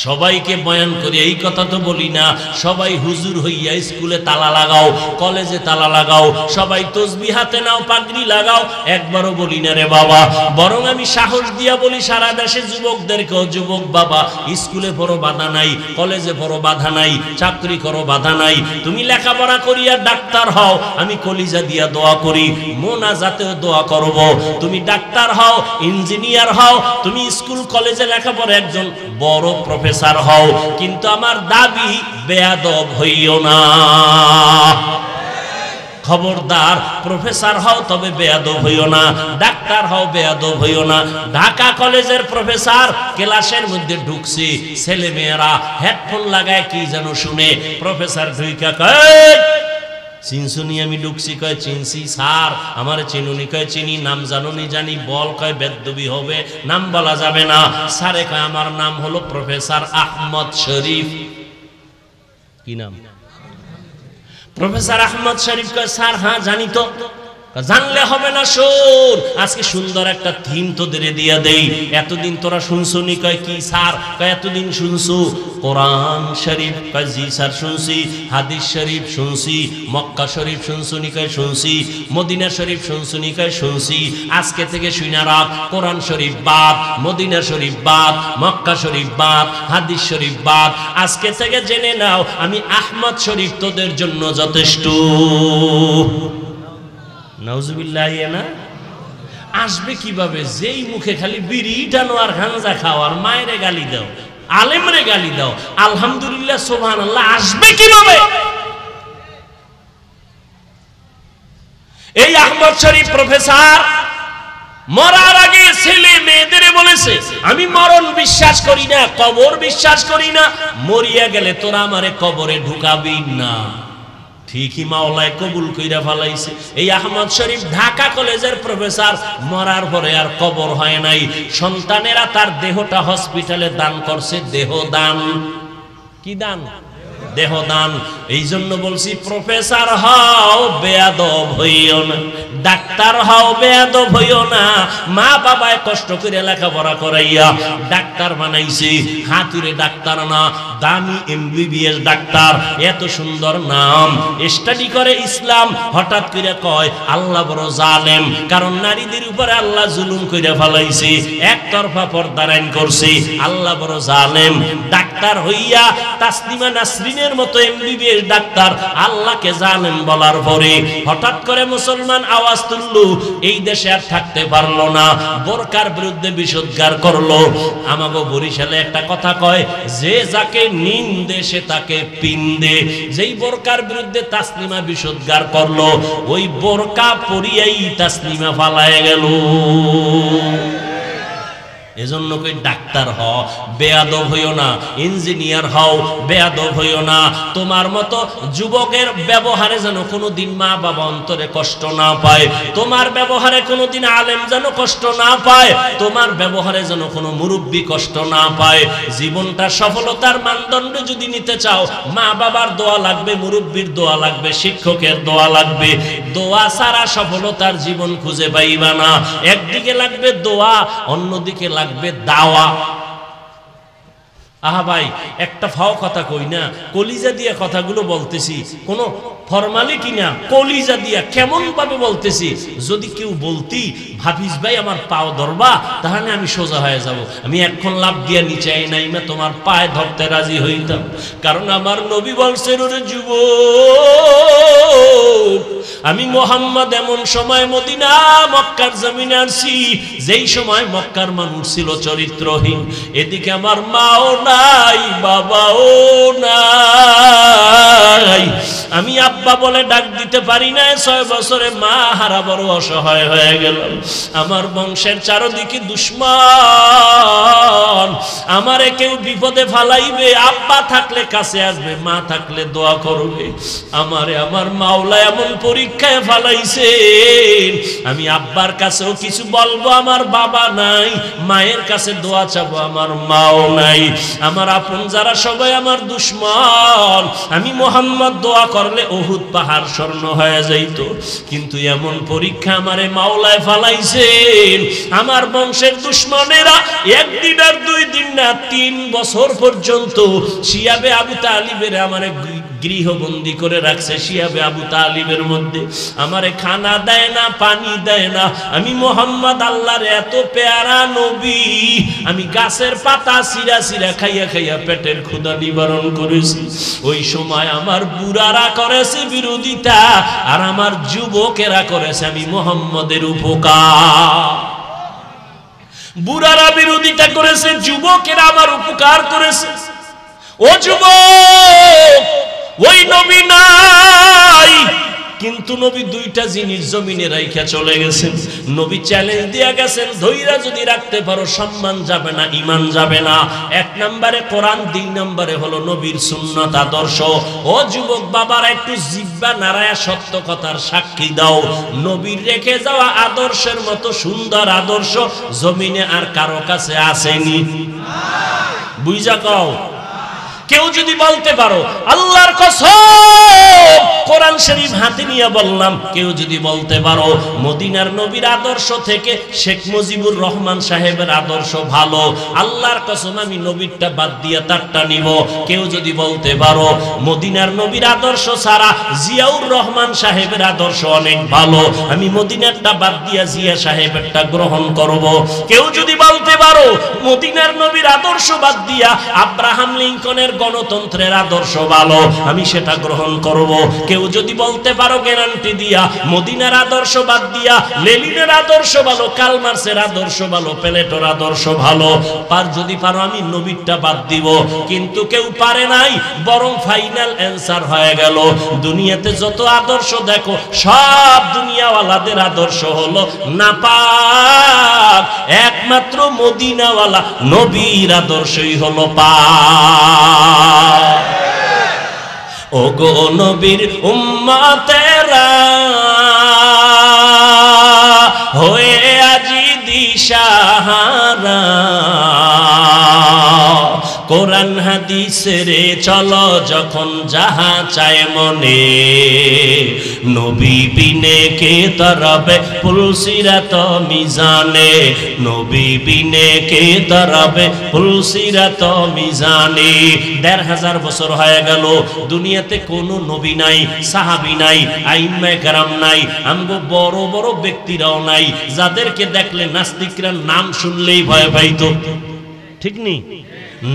সবাইকে বয়ান করি এই কথা তো বলি না, সবাই হুজুর হইয়া স্কুলে তালা লাগাও, কলেজে তালা লাগাও, সবাই তসবিহ হাতে নাও, পাগড়ি লাগাও, একবারও বলি না রে বাবা। বরং আমি সাহস দিয়া বলি সারা দেশে যুবকদেরকেও, যুবক বাবা, স্কুলে পড়ো বাধা নাই, কলেজে পড়ো বাধা নাই, চাকরি করো বাধা নাই, তুমি লেখাপড়া করিয়া ডাক্তার হও, আমি কলিজা দিয়া দোয়া করি, মোনাজাতেও দোয়া করব। তুমি ডাক্তার হও, ইঞ্জিনিয়ার হও, তুমি স্কুল কলেজে লেখাপড়া একজন বড় প্রফেসর হও, কিন্তু আমার দাবি বেয়াদব হইও না। খবরদার, প্রফেসর হও তবে বেয়াদব হইও না, ডাক্তার হও বেয়াদব হইও না। ঢাকা কলেজের প্রফেসর ক্লাসের মধ্যে ঢুকছে, ছেলে মেয়েরা হেডফোন লাগায় কি যেন শুনে, প্রফেসর ঢুইকা কয় চিনসুনি, আমি ঢুকছি, কয় চিনছি স্যার, আমার চিনুনি, কয় চিনি, নাম জানুনি, জানি, বল, কয় বেদবি হবে, নাম বলা যাবে না। স্যারে কয় আমার নাম হলো প্রফেসর আহমদ শরীফ। কি নাম? প্রফেসর আহমদ শরীফ। কয় স্যার হ্যাঁ জানি তো। জানলে হবে না, শোন, আজকে সুন্দর একটা থিম তোদের দিয়া দেই। এতদিন তোরা শুনছুনি? কয় কি স্যার? কয় এতদিন শুনছু কোরআন শরীফ? কয় জি স্যার শুনছি। হাদিস শরীফ শুনছি। মক্কা শরীফ শুনছুনি? কয় শুনছি। মদিনা শরীফ শুনছুনি? কয় শুনছি। আজকে থেকে শুনা রাখ, কোরআন শরীফ বাদ, মদিনা শরীফ বাদ, মক্কা শরীফ বাদ, হাদিস শরীফ বাদ। আজকে থেকে জেনে নাও আমি আহমদ শরীফ তোদের জন্য যথেষ্ট। নাউজুবিল্লাহ। না আসবে কিভাবে? যেই মুখে খালি বিড়ি টানো আর গাঁজা খাও আর মায়েরে গালি দাও, আলেমরে গালি দাও, আলহামদুলিল্লাহ সুবহানাল্লাহ, আসবে কিভাবে? এই আহমদ শরীফ প্রফেসর মরার আগে ছেলে মেয়েদের বলেছে আমি মরণ বিশ্বাস করি না, কবর বিশ্বাস করি না, মরিয়া গেলে তোরা আমারে কবরে ঢুকাবি না। ঠিকই মাওলায় কবুল কইরা ফেলাইছে। এই আহমদ শরীফ ঢাকা কলেজের প্রফেসর মরার পরে আর কবর হয় নাই, সন্তানেরা তার দেহটা হসপিটালে দান করছে। দেহ দান। কি দান? দেহ দান। এই জন্য বলছি প্রফেসর হও বেয়াদব হইও না, ডাক্তার হও বেয়াদব হইও না। মা বাবায় কষ্ট করে লেখাপড়া করাইয়া ডাক্তার বানাইছে, হাতুরে ডাক্তার না, দামি এমবিবিএস ডাক্তার, এত সুন্দর নাম, স্টাডি করে ইসলাম। হঠাৎ করে কয় আল্লাহ বড় জালেম, কারণ নারীদের উপরে আল্লাহ জুলুম করে ফেলাইছে, একতরফা পর্দার আইন করছে, আল্লাহ বড় জালেম। ডাক্তার হইয়া তাসলিমা নাসরিনের মতো এমবিবিএস ডাক্তার আল্লাহকে জালেম বলার পরে হঠাৎ করে মুসলমান আওয়াজ তুললো, এই দেশে আর থাকতে পারলো না, বোরকার বিরুদ্ধে বিষোদ্গার করলো। আমাগো বরিশালে একটা কথা কয়, যে যাকে নিন্দে সে তাকে পিন্দে। যেই বোরকার বিরুদ্ধে তাসলিমা বিষোদ্গার করলো, ওই বোরকা পরিয়াই তাসলিমা পালায় গেল। এজন্য কই ডাক্তার হও বেয়াদব হইও না, ইঞ্জিনিয়ার হও বেয়াদব হইও না। তোমার মতো যুবকের ব্যবহারে যেন কোনোদিন মা বাবা অন্তরে কষ্ট না পায়, তোমার ব্যবহারে কোনোদিন আলেম যেন কষ্ট না পায়, তোমার ব্যবহারে যেন কোনো মুরব্বী কষ্ট না পায়। জীবনটা সফলতার মানদণ্ডে যদি নিতে চাও, মা বাবার দোয়া লাগবে, মুরব্বীর দোয়া লাগবে, শিক্ষকের দোয়া লাগবে। দোয়া ছাড়া সফলতার জীবন খুঁজে পাইবা না। একদিকে লাগবে দোয়া, অন্যদিকে লাগবে দাওয়া। আহা ভাই, একটা ফাও কথা কই না, কলিজা দিয়া কথাগুলো বলতেছি, কোনো ফরমালিটি না, কলিজা দিয়া কেমন ভাবে বলতেছি। যদি কেউ বলতি হাফিজ ভাই আমার পাও ধরবা, তাহলে আমি সোজা হয়ে যাব। আমি এখন লাভ দিয়া নিচে নাই না, তোমার পায়ে ধরতে রাজি হইতাম। কারণ আমার নবী বলছেন, ওরে যুবক, আমি মোহাম্মদ এমন সময় মদিনা মক্কার জমিনে আসছি, যেই সময় মক্কার মানুষ ছিল চরিত্রহীন। এদিকে আমার মাও নাই, বাবাও নাই, আমি আব্বা বলে ডাক দিতে পারি না। 6 বছরে মা হারা বড় অসহায় হয়ে গেল। আমার বংশের চারদিকে দুশ্মন, আমারে কেউ বিপদে ফালাইবে, আব্বা থাকলে কাছে আসবে, মা থাকলে দোয়া করবে। আমারে আমার মাওলা এমন পরীক্ষায় ফালাইছে, আমি আব্বার কাছেও কিছু বলবো, আমার বাবা নাই, মায়ের কাছে দোয়া চাবো, আমার মাও নাই। আমার আপন যারা সবাই আমার দুশ্মন। আমি মোহাম্মদ দোয়া করলে উহুদ পাহাড় স্বর্ণ হয়ে যাইত, কিন্তু এমন পরীক্ষা আমারে মাওলায় ফালাইছেন। আমার বংশের দুশ্মনেরা একদিন আর 2 দিন না 3 বছর পর্যন্ত শিয়াবে আবু তালিবের আমারে গৃহবন্দী করে রাখছে। শিয়াবে আবু তালিবের মধ্যে আমারে খানা দেয় না, পানি দেয় না। আমি মোহাম্মদ আল্লাহর এত পেয়ারা নবী, আমি গাছের পাতা সিরা সিরা খাইয়া খাইয়া পেটের ক্ষুধা নিবারণ করেছি। ওই সময় আমার বুড়ারা করেছে বিরোধিতা, আর আমার যুবকেরা করেছে আমি মোহাম্মদের উপকার। বুড়ারা বিরোধিতা করেছে, যুবকেরা আমার উপকার করেছে। ও যুবক, ওই নবী নাই, কিন্তু নবী দুইটা জিনিস জমিনে রাইখা চলে গেছেন। নবী চ্যালেঞ্জ দিয়া গেছেন, ধৈর্য যদি রাখতে পারো সম্মান যাবে না, ঈমান যাবে না। 1 নম্বরে কোরআন, 2 নম্বরে হলো নবীর সুন্নাত আদর্শ। ও যুবক বাবারা, একটু জিহ্বা নাড়ায়া সত্য কথার সাক্ষী দাও। নবীর রেখে যাওয়া আদর্শের মতো সুন্দর আদর্শ জমিনে আর কারো কাছে আসেনি। বুঝা কও। কেউ যদি বলতে পারো, আল্লাহর কসম কোরআন শরীফ হাতে নিয়ে বললাম, কেউ যদি বলতে পারো মদিনার নবীর আদর্শ থেকে শেখ মুজিবুর রহমান সাহেবের আদর্শ ভালো, আল্লাহর কসম আমি নবীরটা বাদ দিয়ে তারটা নিব। কেউ যদি বলতে পারো মদিনার নবীর আদর্শ ছাড়া জিয়াউর রহমান সাহেবের আদর্শ অনেক ভালো, আমি মদিনারটা বাদ দিয়া জিয়া সাহেবেরটা গ্রহণ করব। কেউ যদি বলতে পারো মদিনার নবীর আদর্শ বাদ দিয়া আব্রাহাম লিঙ্কনের গণতন্ত্রের আদর্শ ভালো, আমি সেটা গ্রহণ করব। কেউ যদি বলতে পারো গ্যারান্টি দিয়া মদিনার আদর্শ বাদ দিয়া লেনিনের আদর্শ ভালো, কার্ল মার্ক্সের আদর্শ ভালো, প্লেটোর আদর্শ ভালো, যদি পারো আমি নবীরটা বাদ দিব। কিন্তু কেউ পারে নাই, বরং ফাইনাল অ্যান্সার হয়ে গেল দুনিয়াতে যত আদর্শ দেখো সব দুনিয়াওয়ালাদের আদর্শ হলো নাপাক, একমাত্র মদিনাওয়ালা নবীর আদর্শই হলো পাক। ও গো নবীর উম্মতেরা হয়ে আজি দিশাহারা, কোরআন হাদিসের চলো যখন যাহা চায় মনে, নবী বিনে কে তরবে পুলসিরাত মিজানে, নবী বিনে কে তরবে পুলসিরাত মিজানে। ১৫০০ বছর হয়ে গেল দুনিয়াতে কোনো নবী নাই, সাহাবী নাই, আইম্মায়ে কেরাম নাই, আমগো বড় বড় ব্যক্তিরাও নাই, যাদেরকে দেখলে নাস্তিকরা নাম শুনলেই ভয় পাইতো। ঠিক নেই?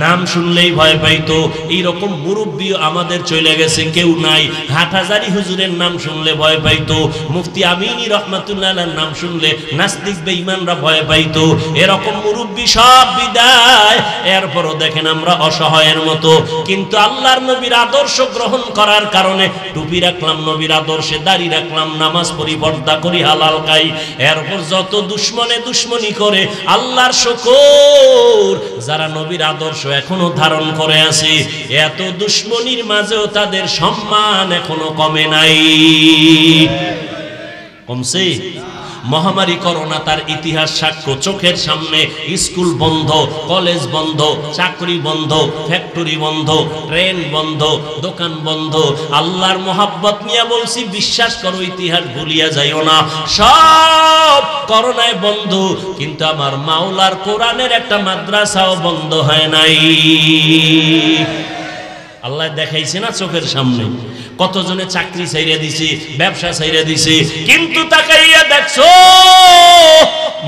নাম শুনলেই ভয় পাইতো। এইরকম মুরব্বীও আমাদের চলে গেছে, কেউ নাই। হাটহাজারী হুজুরের নাম শুনলে ভয় পাইতো, মুফতি আমিনী রহমাতুল্লাহ আলাইহির নাম শুনলে নাস্তিক বেঈমানরা ভয় পাইতো। এরকম মুরব্বী সব বিদায়, এরপরও দেখেন আমরা অসহায়ের মতো। কিন্তু আল্লাহর নবীর আদর্শ গ্রহণ করার কারণে টুপি রাখলাম নবীর আদর্শে, দাড়ি রাখলাম, নামাজ পড়ি, পর্দা করি, হালাল খাই। এরপর যত দুশ্মনে দুশ্মনী করে আল্লাহর শুকর, যারা নবীর আদর্শ এখনো ধারণ করে আছে, এত দুশ্মনীর মাঝেও তাদের সম্মান এখনো কমে নাই। কমছে? মহামারী করোনা তার ইতিহাস সাক্ষ্য, চোখের সামনে স্কুল বন্ধ, কলেজ বন্ধ, চাকরি বন্ধ, ফ্যাক্টরি বন্ধ, ট্রেন বন্ধ, দোকান বন্ধ। আল্লাহর মোহাব্বত নিয়ে বলছি, বিশ্বাস করো ইতিহাস ভুলিয়া যাইও না, সব করোনায় বন্ধ। কিন্তু আমার মাওলার কোরআনের একটা মাদ্রাসাও বন্ধ হয় নাই। আল্লাহ দেখাইছে না চোখের সামনে, কতজনে চাকরি ছাইরা দিছে, ব্যবসা ছাইরা দিছে, কিন্তু তাকাইয়া দেখছো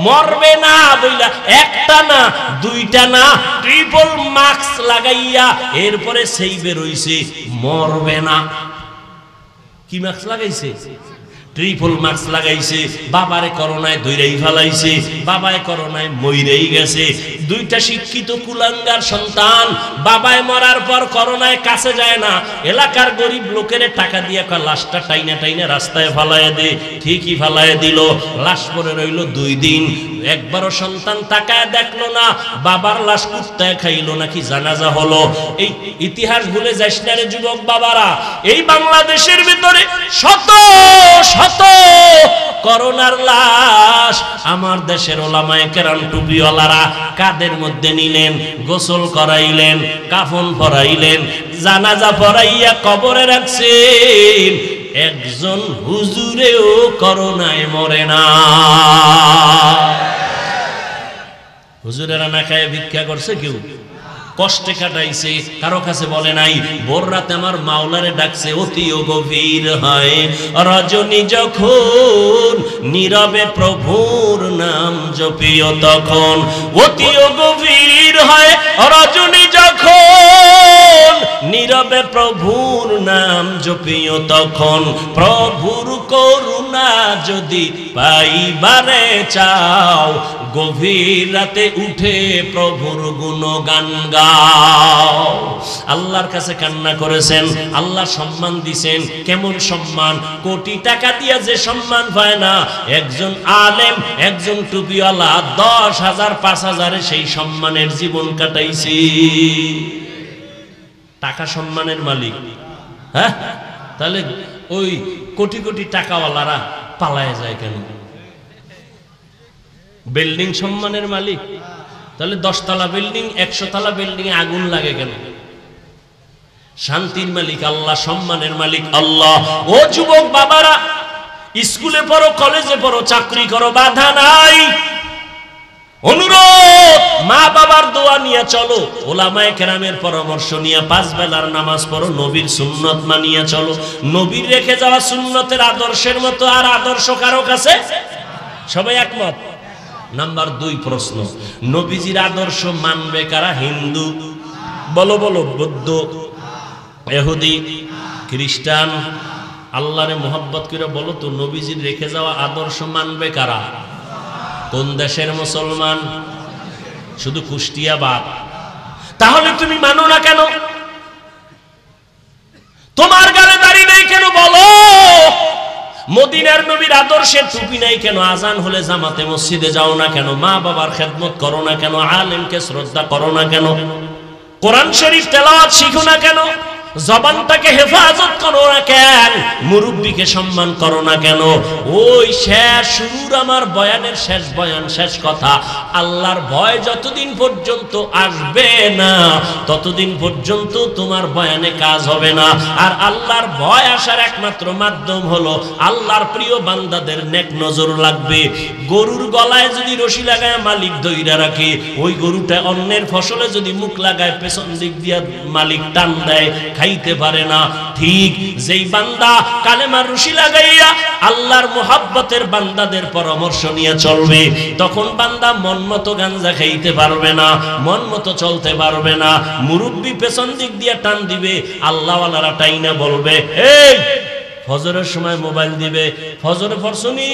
মরবে না বইলা একটা না, দুইটা না, ট্রিপল মাস্ক লাগাইয়া এরপরে সেই বের হইছে মরবে না। কি মাস্ক লাগাইছে? ট্রিপল মাস্ক লাগাইছে। বাবারে করোনায় ধইরাই ফেলাইছে, বাবায় করোনায় মইরেই গেছে। দুইটা শিক্ষিত কুলাঙ্গার সন্তান, বাবায় মরার পর করোনায় কাছে যায় না, এলাকার গরিব লোকের টাকা দিয়ে লাশটা টাইনা টাইনা রাস্তায় ফালাইয়া দে। ঠিকই ফালাইয়া দিল, লাশ পরে রইল 2 দিন। একবারও সন্তান তাকায় দেখলো না বাবার লাশ কুত্তায় খাইলো নাকি জানাজা হলো। এই ইতিহাস ভুলে যাস না রে যুবক বাবারা। এই বাংলাদেশের ভিতরে শত শত করোনার লাশ আমার দেশের ওলামায়ে কেরাম টুপিওয়ালারা কাদের মধ্যে নিলেন, গোসল করাইলেন, কাফন পরাইলেন, জানাজা পরাইয়া কবরে রাখছেন। একজন হুজুরেও করোনায় মরে না। হুজুরেরা না খায় ভিক্ষা করছে, কেউ কষ্টে কাটাইছে, কারো কাছে বলে নাই। ভোর রাতে আমার মাওলারে ডাকছে, অতিও গভীর হয় রজনী যখন নীরবে প্রভুর নাম জপিও তখন। অতিও গভীর হয় রজনী যখন নীরবে প্রভুর নাম জপিও তখন। প্রভুর করুণা যদি পাইবারে চাও, গভীর রাতে উঠে প্রভুর গুণগান গাও। আল্লাহর কাছে কান্না করেছেন, আল্লাহ সম্মান দিছেন। কেমন সম্মান? কোটি টাকা দিয়ে যে সম্মান পায় না, একজন আলেম, একজন টুপিওয়ালা 10,000 5,000-এ সেই সম্মানের জীবন কাটাইছি। টাকা সম্মানের মালিক। হ্যাঁ, তাহলে ওই কোটি কোটি টাকাওয়ালারা পালায় যায় কেন? বিল্ডিং সম্মানের মালিক, তাহলে 10 তলা বিল্ডিং 100 তলা বিল্ডিং এ আগুন লাগে কেন? শান্তির মালিক আল্লাহ, সম্মানের মালিক আল্লাহ। ও যুবক বাবারা, স্কুলে পড়ো, কলেজে পড়ো, চাকরি করো, বাধা নাই। অনুরোধ, মা বাবার দোয়া নিয়ে চলো, ওলামায়ে কেরামের পরামর্শ নিয়ে 5 বেলার নামাজ পড়ো, নবীর সুন্নত মানিয়ে চলো। নবীর রেখে যাওয়া সুন্নতের আদর্শের মতো আর আদর্শ কারো কাছে? সবাই একমত? নাম্বার 2 প্রশ্ন, নবীজির আদর্শ মানবে কারা? হিন্দু বলো, বলো, বৌদ্ধ, ইহুদি, খ্রিস্টান। আল্লাহরে মোহাব্বত করে বলো তো, নবীজির রেখে যাওয়া আদর্শ মানবে কারা? কোন দেশের মুসলমান? শুধু কুষ্টিয়া বাদ। তাহলে তুমি মানো না কেন? তোমার গালে দাড়ি নেই কেন বলো? মদিনার নবীর আদর্শে টুপি নাই কেন? আজান হলে জামাতে মসজিদে যাও না কেন? মা বাবার খেদমত করো না কেন? আলেমকে শ্রদ্ধা করো না কেন? কোরআন শরীফ তেলাওয়াত শিখো না কেন? জবানটাকে হেফাজত করো না কেন? মুরব্বীকে সম্মান করো না কেন? ওই শেষ শুরুর আমার বয়ানের শেষ বয়ান, শেষ কথা, আল্লাহর ভয় যতদিন পর্যন্ত আসবে না ততদিন পর্যন্ত তোমার বয়ানে কাজ হবে না। আর আল্লাহর ভয় আসার একমাত্র মাধ্যম হলো আল্লাহর প্রিয় বান্দাদের নেক নজর লাগবে। গরুর গলায় যদি রশি লাগায় মালিক দইরা রাখে, ওই গরুটা অন্যের ফসলে যদি মুখ লাগায় পেছন দিক দিয়া মালিক টান দেয়, খাইতে পারে না। ঠিক যেই বান্দা কালেমার রশি লাগাইয়া আল্লাহর মুহাব্বতের বান্দাদের পরামর্শ নিয়ে চলবে, তখন বান্দা মন মতো গাঞ্জা খাইতে পারবে না, মন মতো চলতে পারবে না। মুরব্বি পেছন দিক দিয়ে টান দিবে, আল্লাহওয়ালারা টাইনা বলবে, এই ফজরের সময় মোবাইল দিবে, ফজরে পড়ছনি?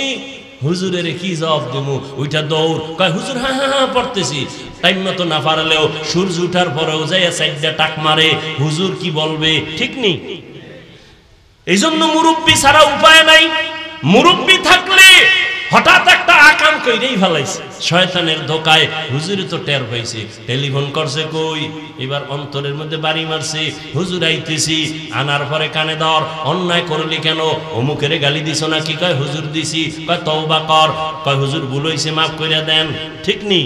হুজুরের কি জবাব দেবো? ওইটা দৌড়, কয় হুজুর হ্যাঁ হ্যাঁ হ্যাঁ পড়তেছি। টাইম মতো না পারলেও সূর্য উঠার পরেও যাইয়া সাইডটা টাক মারে, হুজুর কি বলবে? ঠিক নেই। এই জন্য মুরব্বি ছাড়া উপায় নাই। মুরব্বি থাকলে হঠাৎ একটা আকাম কইরেই ফেলাইছে, শয়তানের ধোকায়। হুজুরে তো টের পাইছে, টেলিফোন করছে, কই এবার অন্তরের মধ্যে বাড়ি মারছে, হুজুর আইতেছি। আনার পরে কানে ধর, অন্যায় করলি কেন? অমুকেরে গালি দিছ না কি? কয় হুজুর দিছি। কয় তওবা কর। কয় হুজুর ভুল হইছে, মাফ কইরা দেন। ঠিক নি?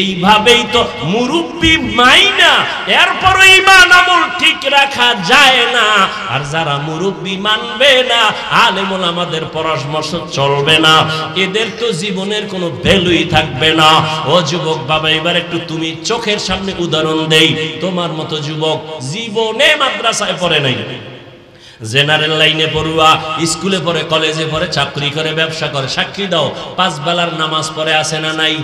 এইভাবেই তো মুরব্বি মাইনা এরপরও ঈমান আমল ঠিক রাখা যায় না। আর যারা মুরব্বি মানবে না, আলেম ওলামাদের পরামর্শ চলবে না, এদের তো জীবনের কোনো ভ্যালুই থাকবে না। ও যুবক বাবা, এবার একটু তুমি চোখের সামনে উদাহরণ দেই। তোমার মতো যুবক জীবনে মাদ্রাসায় পড়ে নাই, জেনারেল লাইনে পড়ুয়া, স্কুলে পড়ে, কলেজে পড়ে, চাকরি করে, ব্যবসা করে। সাক্ষী দাও, 5 বেলার নামাজ পড়ে আছে না নাই?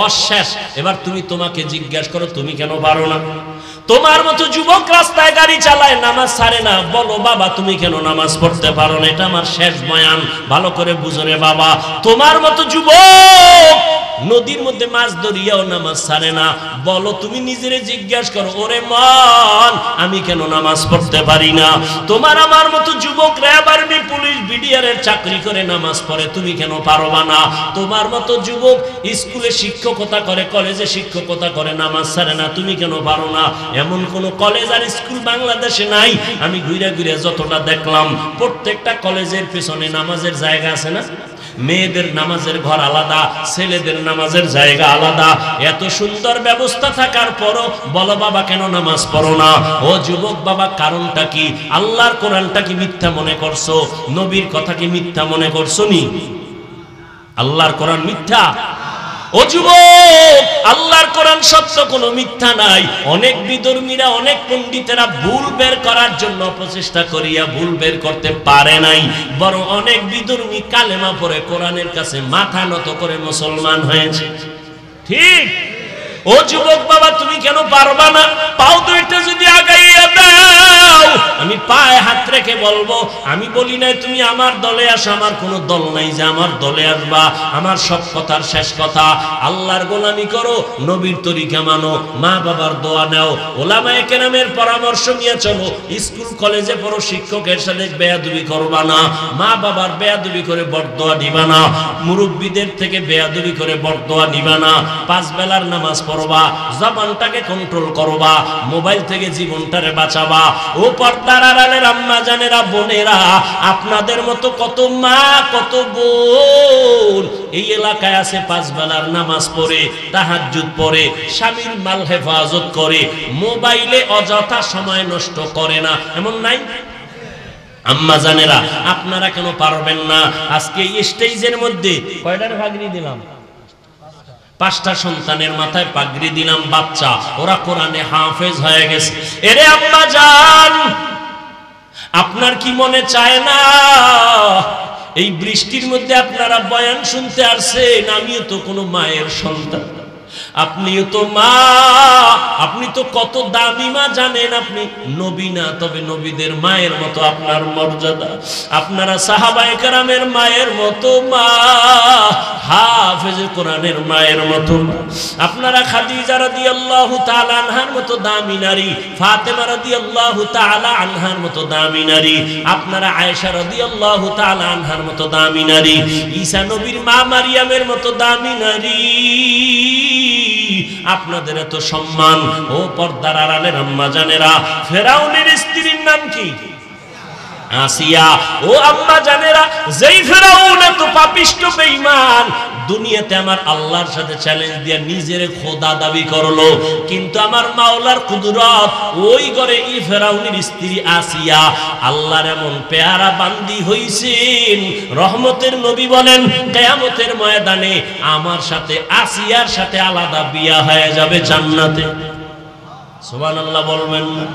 অশেষ। এবার তুমি তোমাকে জিজ্ঞাসা করো, তুমি কেন পারো না? তোমার মতো যুবক রাস্তায় গাড়ি চালায়, নামাজ ছাড়ে না, বলো বাবা তুমি কেন নামাজ পড়তে পারো না? এটা আমার শেষ বয়ান, ভালো করে বুঝো রে বাবা। তোমার মতো যুবক নদীর মধ্যে মাছ ধরিয়াও নামাজ ছাড়ে না, বলো তুমি নিজেরে জিজ্ঞাসা করো, ওরে মন আমি কেন নামাজ পড়তে পারি না? তোমার আমার মতো যুবক র্যাব, আর্মি, পুলিশ, বিডিআরের চাকরি করে নামাজ পড়ে, তুমি কেন পারবা না? তোমার মতো যুবক স্কুলে শিক্ষকতা করে, কলেজে শিক্ষকতা করে, নামাজ ছাড়ে না, তুমি কেন পারো না? এমন কোন কলেজ আর স্কুল বাংলাদেশে নাই। আমি ঘুরে ঘুরে যতটা দেখলাম, প্রত্যেকটা কলেজের পেছনে নামাজের জায়গা আছে না? মেয়েদের নামাজের ঘর আলাদা, ছেলেদের নামাজের জায়গা আলাদা। এত সুন্দর ব্যবস্থা থাকার পরও বলো বাবা কেন নামাজ পড়ো না? ও যুবক বাবা, কারণটা কি? আল্লাহর কোরআনটা কি মিথ্যা মনে করছো? নবীর কথা কি মিথ্যা মনে করছো নি? আল্লাহর কোরআন মিথ্যা? ও যুবক, আল্লাহর কোরআন সত্য, কোনো মিথ্যা নাই। অনেক বিধর্মীরা, অনেক পণ্ডিতেরা ভুল বের করার জন্য প্রচেষ্টা করিয়া ভুল বের করতে পারে নাই, বরং অনেক বিধর্মী কালেমা পড়ে কোরআনের কাছে মাথা নত করে মুসলমান হয়েছে। ঠিক? ও যুবক বাবা, তুমি কেন পারবা না? পাও দুইটা যদি আগাইয়া দাও, আমি পায়ে হাত রেখে বলবো, আমি বলি নাই তুমি আমার দলে আসো, আমার কোনো দল নাই যে আমার দলে আসবা। আমার সব কথার শেষ কথা, আল্লাহর গোলামি করো, নবীর তরিকা মানো, মা বাবার দোয়া নাও, ওলামায়ে কেরামের পরামর্শ নিয়ে চলো। স্কুল কলেজে পড়ো, শিক্ষকের সাথে বেয়াদবি করবা না, মা বাবার বেয়াদবি করে বরদোয়া দিবা না, মুরব্বীদের থেকে বেয়াদবি করে বরদোয়া নিবা না, 5 বেলার নামাজ পড়বা, জবানটাকে কন্ট্রোল করবা, মোবাইল থেকে জীবনটারে বাঁচাবা। ও পর্দার আড়ালের আম্মা জানেরা, বোনেরা, আপনাদের মতো কত মা, কত বোন এই এলাকায় আছে, 5 বেলার নামাজ পড়ে, তাহাজ্জুদ পড়ে, স্বামীর মাল হেফাজত করে, মোবাইলে অযথা সময় নষ্ট করে না, এমন নাই? আম্মা জানেরা, আপনারা কেন পারবেন না? আজকে এই স্টেজের মধ্যে কয়টার ভাগনি দিলাম? 5টা সন্তানের মাথায় পাগড়ি দিলাম, বাচ্চা, ওরা কোরআনে হাফেজ হয়ে গেছে। এরে আম্মা জান, আপনার কি মনে চায় না এই বৃষ্টির মধ্যে আপনারা বয়ান শুনতে আসছেন? আমিও তো কোনো মায়ের সন্তান, আপনিও তো মা, আপনি তো কত দামি মা জানেন? আপনি নবী না, তবে নবীদের মায়ের মতো আপনার মর্যাদা। আপনারা সাহাবায়ে কেরামের মায়ের মতো মা, হাফেজে কোরআনের মায়ের মতো মা। আপনারা খাদিজা রাদিয়াল্লাহু তাআলা আনহার মতো দামি নারী, ফাতেমা রাদিয়াল্লাহু তাআলা আনহার মতো দামি নারী, আপনারা আয়েশা রাদিয়াল্লাহু তাআলা আনহার মতো দামি নারী, ঈসা নবীর মা মারিয়ামের মতো দামি নারী। আপনাদের এত সম্মান। ও পর্দার আড়ালের আম্মা জানেরা, ফেরাউনের স্ত্রীর নাম কি? আসিয়া। ও আম্মা জানেরা, যেই ফেরাউন এত পাপিষ্ট বেঈমান, দুনিয়াতে আমার আল্লাহর সাথে চ্যালেঞ্জ দিয়ে নিজের খোদা দাবি করলো, কিন্তু আমার মাওলার কুদরত, ওই ঘরে এই ফেরাউনের স্ত্রী আসিয়া আল্লাহর এমন পেয়ারা বান্দি হইছেন, রহমতের নবী বলেন কিয়ামতের ময়দানে আমার সাথে আসিয়ার সাথে আলাদা বিয়া হয়ে যাবে জান্নাতে। সুবহানাল্লাহ বলবেন না?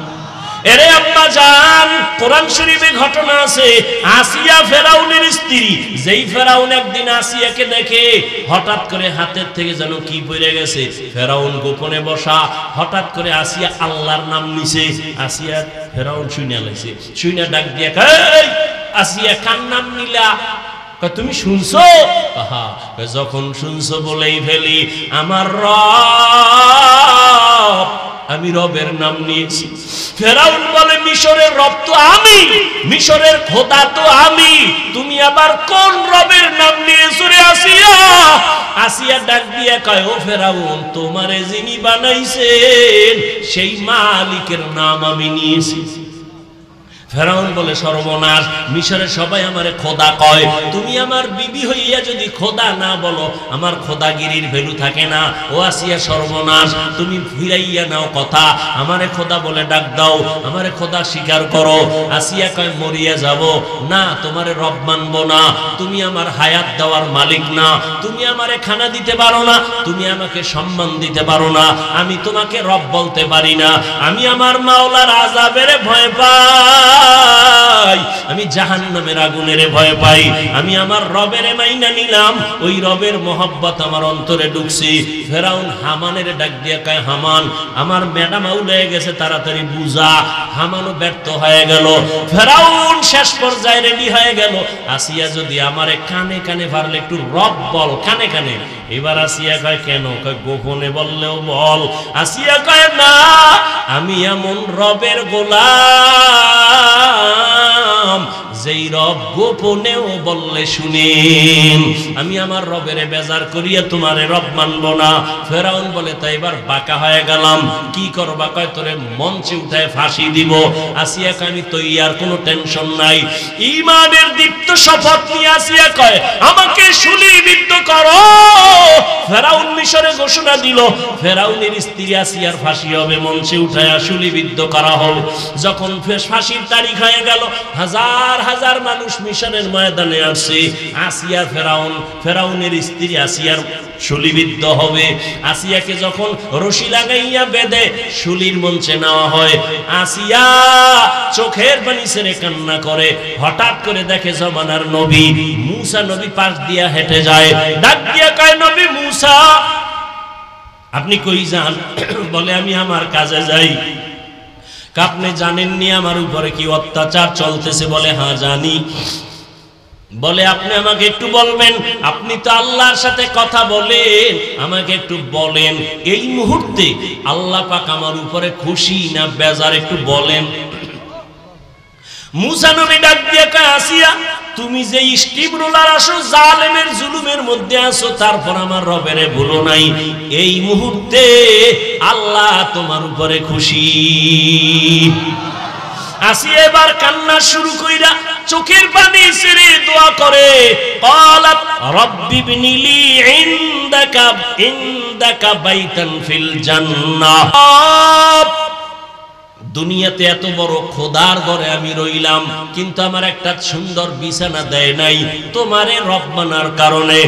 এরে আম্মা জান, কোরআন শরীফে ঘটনা আছে, আসিয়া ফেরাউনের স্ত্রী। যেই ফেরাউন একদিন আসিয়াকে দেখে, হঠাৎ করে হাতের থেকে যেন কি পড়ে গেছে, ফেরাউন গোপনে বসা, হঠাৎ করে আসিয়া আল্লাহর নাম নিছে। আসিয়া ফেরাউন শুইনা লাইছে, শুইনা ডাক দিয়া কই, আসিয়া কার নাম নিলা? তুমি শুনছো? যখন শুনছো বলেই ফেলি, আমার রব, আমি রবের নাম নিয়েছি। ফেরাউন বলে, মিশরের রব তো আমি, মিশরের খোদা তো আমি, তুমি আবার কোন রবের নাম নিয়েছো রে আসিয়া? আসিয়া ডাক দিয়া কয়, ও ফেরাউন, তোমারে যিনি বানাইছেন সেই মালিকের নাম আমি নিয়েছি। ফেরাউন বলে, সর্বনাশ, মিশরে সবাই আমারে খোদা কয়, তুমি আমার বিবি হইয়া যদি খোদা না বলো, আমার খোদাগিরির ভ্যালু থাকে না। ও আসিয়া, সর্বনাশ, তুমি ফিরাইয়া নাও কথা, আমারে খোদা বলে ডাক দাও, আমারে খোদা স্বীকার করো। আসিয়া কয়, মরিয়া যাব না, তোমারে রব মানবো না, তুমি আমার হায়াত দেওয়ার মালিক না, তুমি আমারে খানা দিতে পারো না, তুমি আমাকে সম্মান দিতে পারো না, আমি তোমাকে রব বলতে পারি না, আমি আমার মাওলার আযাবের ভয় পাই, আমি জাহান্নামের আগুনের ভয় পাই, আমি আমার রবের মাইনা নিলাম, ওই রবের মহব্বত আমার অন্তরে ঢুকছে। ফেরাউন হামানের ডাক দিয়া কয়, হামান, আমার ম্যাডাম আউলে গেছে, তাড়াতাড়ি বুঝা। হামানও ব্যর্থ হয়ে গেল। ফেরাউন শেষ পর্যায়ে রেডি হয়ে গেল, আসিয়া যদি আমারে কানে কানে পারলে একটু রব বল, কানে কানে। এবার আসিয়া কয়, কেন? কয়, গোপনে বললেও বল। আসিয়া কয়, না, আমি এমন রবের গোলাম যেই রব গোপনেও বললে শুনেন, আমি আমার রবের বেজার করিয়া তোমারে রব মানব না। ফেরাউন বলে, তাই এবার বাঁকা হয়ে গেলাম, কি করবা? কয়, তোরে মঞ্চে উঠায় ফাঁসি দিব। আসিয়া কয়, আমি তো ইয়ার কোনো টেনশন নাই। ঈমানের দীপ্ত শপথ নিয়ে আসিয়া কয়, আমাকে শুলিবিদ্ধ করো। ফেরাউন মিশরে ঘোষণা দিল, ফেরাউনের স্ত্রী আসিয়ার ফাঁসি হবে, মঞ্চে উঠায় শুলিবিদ্ধ করা হবে। যখন ফাঁসির তারিখ হয়ে গেল, হাজার হাজার মানুষ মিশরের ময়দানে আসছে, আসিয়া ফেরাউনের স্ত্রী আসিয়ার শুলিবিদ্ধ হবে। আসিয়াকে যখন রশি লাগাইয়া বেঁধে শুলির মঞ্চে নেওয়া হয়, আসিয়া চোখের পানি ছেড়ে কান্না করে। হঠাৎ করে দেখে জমানার নবী মুসা নবী পাশ দিয়া হেঁটে যায়। ডাক দিয়া কয়, নবী মুসা আপনি কই যান? বলে আমি আমার কাজে যাই। আপনি জানেননি আমার উপরে কি অত্যাচার চলতেছে? বলে হ্যাঁ জানি। বলে আপনি আমাকে একটু বলবেন, আপনি তো আল্লাহর সাথে কথা বলেন, আমাকে একটু বলেন এই মুহূর্তে আল্লাহ পাক আমার উপরে খুশি না বেজার, একটু বলেন। মুসা নবী ডাক দিয়ে কয়, আসিয়া তুমি যে স্টিম রোলার আসো, জালেমের জুলুমের মধ্যে আসো, তারপর আমার রবের ভুলো নাই। এই মুহূর্তে আল্লাহ তোমার উপরে খুশি। আসিয়া এবার কান্না শুরু কইরা চোখের পানি ছেড়ে দোয়া করে, ক্বালাত রব্বি বিনিলি ইনদাকা বাইতান ফিল জান্নাহ। দুনিয়াতে এত বড় খোদার ঘরে আমি রইলাম, কিন্তু আমার একটা সুন্দর বিছানা দেয় নাই তোমারে রব মানার কারণে।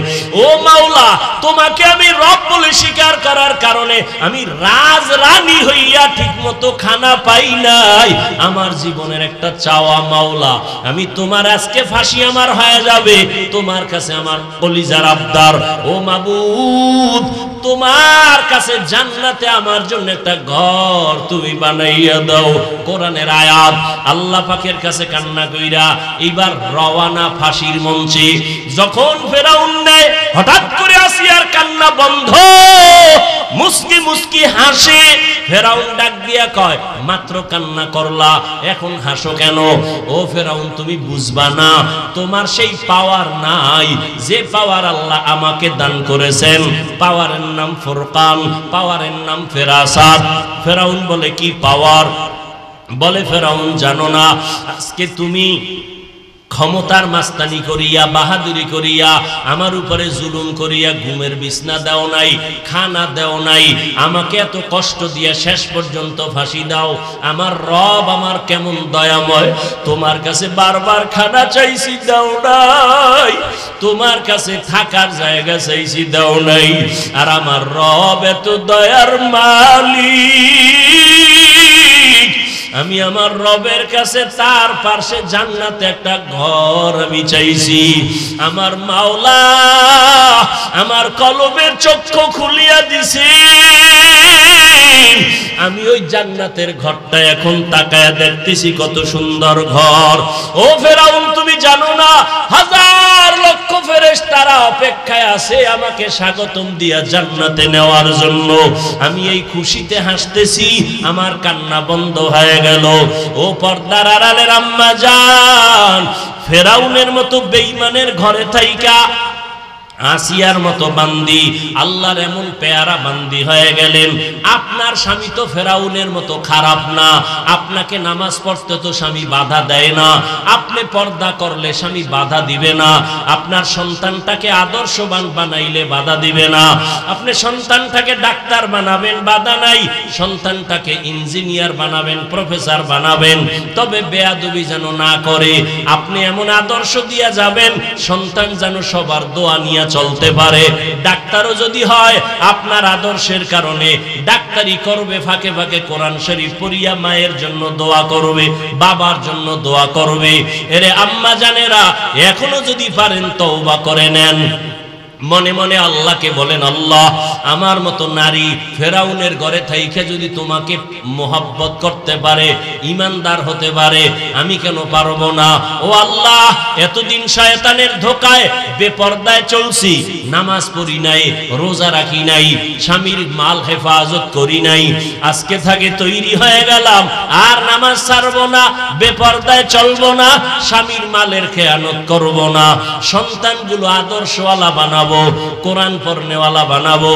ও মাওলা, তোমাকে আমি রব বলে স্বীকার করার কারণে আমি রাজ রানী হইয়া ঠিকমতো খানা পাই নাই। আমার জীবনের একটা চাওয়া মাওলা, আমি তোমার আজকে ফাঁসি আমার হয়ে যাবে, তোমার কাছে আমার কলিজার আবদার। ও মাবুদ, তোমার কাছে জান্নাতে আমার জন্য একটা ঘর তুমি বানাইয়া দাও। কোরআনের আয়াত। আল্লাহ পাকের কাছে কান্না কইরা এইবার রওয়ানা ফাঁসির মঞ্চে। যখন ফেরাউন নেয়, হঠাৎ করে আসিয়ার কান্না বন্ধ, মুস্কি মুস্কি হাসে। ফেরাউন ডাক দিয়া কয়, মাত্র কান্না করলা, এখন হাসো কেন? ও ফেরাউন, তুমি বুঝবা না, তোমার সেই পাওয়ার নাই যে পাওয়ার আল্লাহ আমাকে দান করেছেন। পাওয়ারের নাম ফুরকান, পাওয়ারের নাম ফেরাসাত। ফেরাউন বলে, কি পাওয়ার? বলে, ফেরাউন জানো না, আজকে তুমি ক্ষমতার মাস্তানি করিয়া, বাহাদুরি করিয়া, আমার উপরে জুলুম করিয়া ঘুমের বিছনা দাও নাই, খানা দাও নাই, আমাকে এত কষ্ট দিয়া শেষ পর্যন্ত ফাঁসি দাও। আমার রব আমার কেমন দয়াময়, তোমার কাছে বারবার খানা চাইছি দাও নাই, তোমার কাছে থাকার জায়গা চাইছি দাও নাই। আর আমার রব এত দয়ার মালিক, আমি আমার রবের কাছে তার পাশে জান্নাতে একটা ঘর আমি চাইছি। আমার মাওলা আমার কলবের চক্ষু খুলিয়া দিছি, আমি ওই জান্নাতের ঘরটা এখন তাকায়া দেখতেছি, কত সুন্দর ঘর। ও ফেরাউন, তুমি জানো না, হাজার লক্ষ ফেরেশতারা অপেক্ষায় আছে আমাকে স্বাগতম দিয়া জান্নাতে নেওয়ার জন্য। আমি এই খুশিতে হাসতেছি, আমার কান্না বন্ধ হয়ে গেল। ও পর্দার আড়ালের আম্মা জান, ফেরাউনের মতো বেঈমানের ঘরে থাইকা আসিয়ার মতো বান্দি, আল্লাহর এমন পেয়ারা বান্দি হয়ে গেলেন। আপনার স্বামী তো ফেরাউনের মতো খারাপ না, আপনাকে নামাজ পড়তে তো স্বামী বাধা দেয় না, আপনি পর্দা করলে স্বামী বাধা দিবে না, আপনার সন্তানটাকে আদর্শবান বানাইলে বাধা দিবে না, আপনি সন্তানটাকে ডাক্তার বানাবেন বাধা নাই, সন্তানটাকে ইঞ্জিনিয়ার বানাবেন, প্রফেসর বানাবেন, তবে বেয়াদবি যেন না করে। আপনি এমন আদর্শ দিয়া যাবেন, সন্তান যেন সবার দোয়া নিয়ে চলতে পারে। ডাক্তারও যদি হয়, আপনার আদর্শের কারণে ডাক্তারি করবে, ফাঁকে ফাঁকে কোরআন শরীফ পড়িয়া মায়ের জন্য দোয়া করবে, বাবার জন্য দোয়া করবে। এরে আম্মা জানেরা, এখনো যদি পারেন তওবা করে নেন, মনে মনে আল্লাহকে বলেন, আল্লাহ আমার মতো নারী ফেরাউনের ঘরে থাইকে যদি তোমাকে মোহাব্বত করতে পারে, ইমানদার হতে পারে, আমি কেন পারবো না? ও আল্লাহ, এতদিন শয়তানের ধোকায় বেপরদায় চলছি, নামাজ পড়ি নাই, রোজা রাখি নাই, স্বামীর মাল হেফাজত করি নাই, আজকে থেকে তৈরি হয়ে গেলাম, আর নামাজ ছাড়বো না, বেপরদায় চলবো না, স্বামীর মালের খেয়ানত করবো না, সন্তানগুলো আদর্শওয়ালা বানাবো, কোরআন পড়নেওয়ালা বানাবো,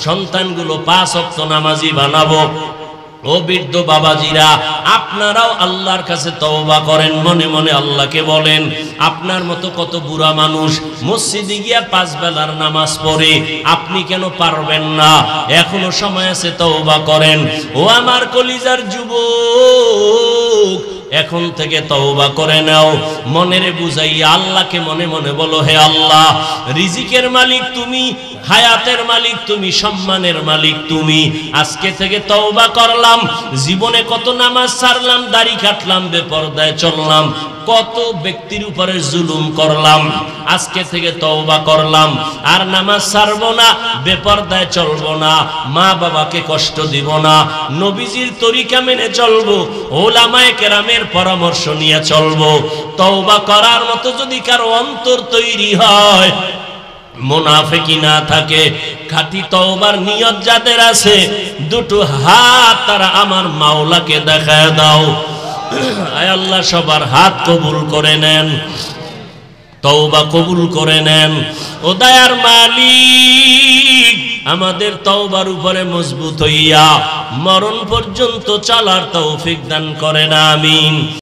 সন্তানগুলো 5 ওয়াক্ত নামাজি বানাবো। ও বৃদ্ধ বাবাজিরা, আপনারাও আল্লাহর কাছে তওবা করেন, মনে মনে আল্লাহকে বলেন, আপনার মতো কত বুড়া মানুষ মসজিদে গিয়া 5 বেলার নামাজ পড়ে, আপনি কেন পারবেন না? এখনো সময় আছে, তওবা করেন। ও আমার কলিজার যুবক, এখন থেকে তওবা করে নাও। মনেরে বুঝাইয়া আল্লাহকে মনে মনে বলো, হে আল্লাহ, রিজিকের মালিক তুমি, হায়াতের মালিক তুমি, সম্মানের মালিক তুমি। আজকে থেকে তওবা করলাম। জীবনে কত নামাজ ছাড়লাম, দাড়ি কাটলাম, বেপরদায় চললাম, কত ব্যক্তির উপরে জুলুম করলাম। আজকে থেকে তওবা করলাম, আর নামাজ ছাড়বো না, বেপরদায় চলবো না, মা বাবাকে কষ্ট দিব না, নবীজির তরিকা মেনে চলবো, ওলামায়ে কেরামের পরামর্শ নিয়ে চলবো। তওবা করার মতো যদি কারো অন্তর তৈরি হয়, মুনাফিকি না থাকে, খাঁটি তওবার নিয়ত যাদের আছে, দুটো হাত তারা আমার মাওলাকে দেখায় দাও। আয় আল্লাহ, সবার হাত কবুল করে নেন, তওবা কবুল করে নেন। ও দয়ার মালিক, আমাদের তওবার উপরে মজবুত হইয়া মরণ পর্যন্ত চলার তৌফিক দান করেন, আমিন।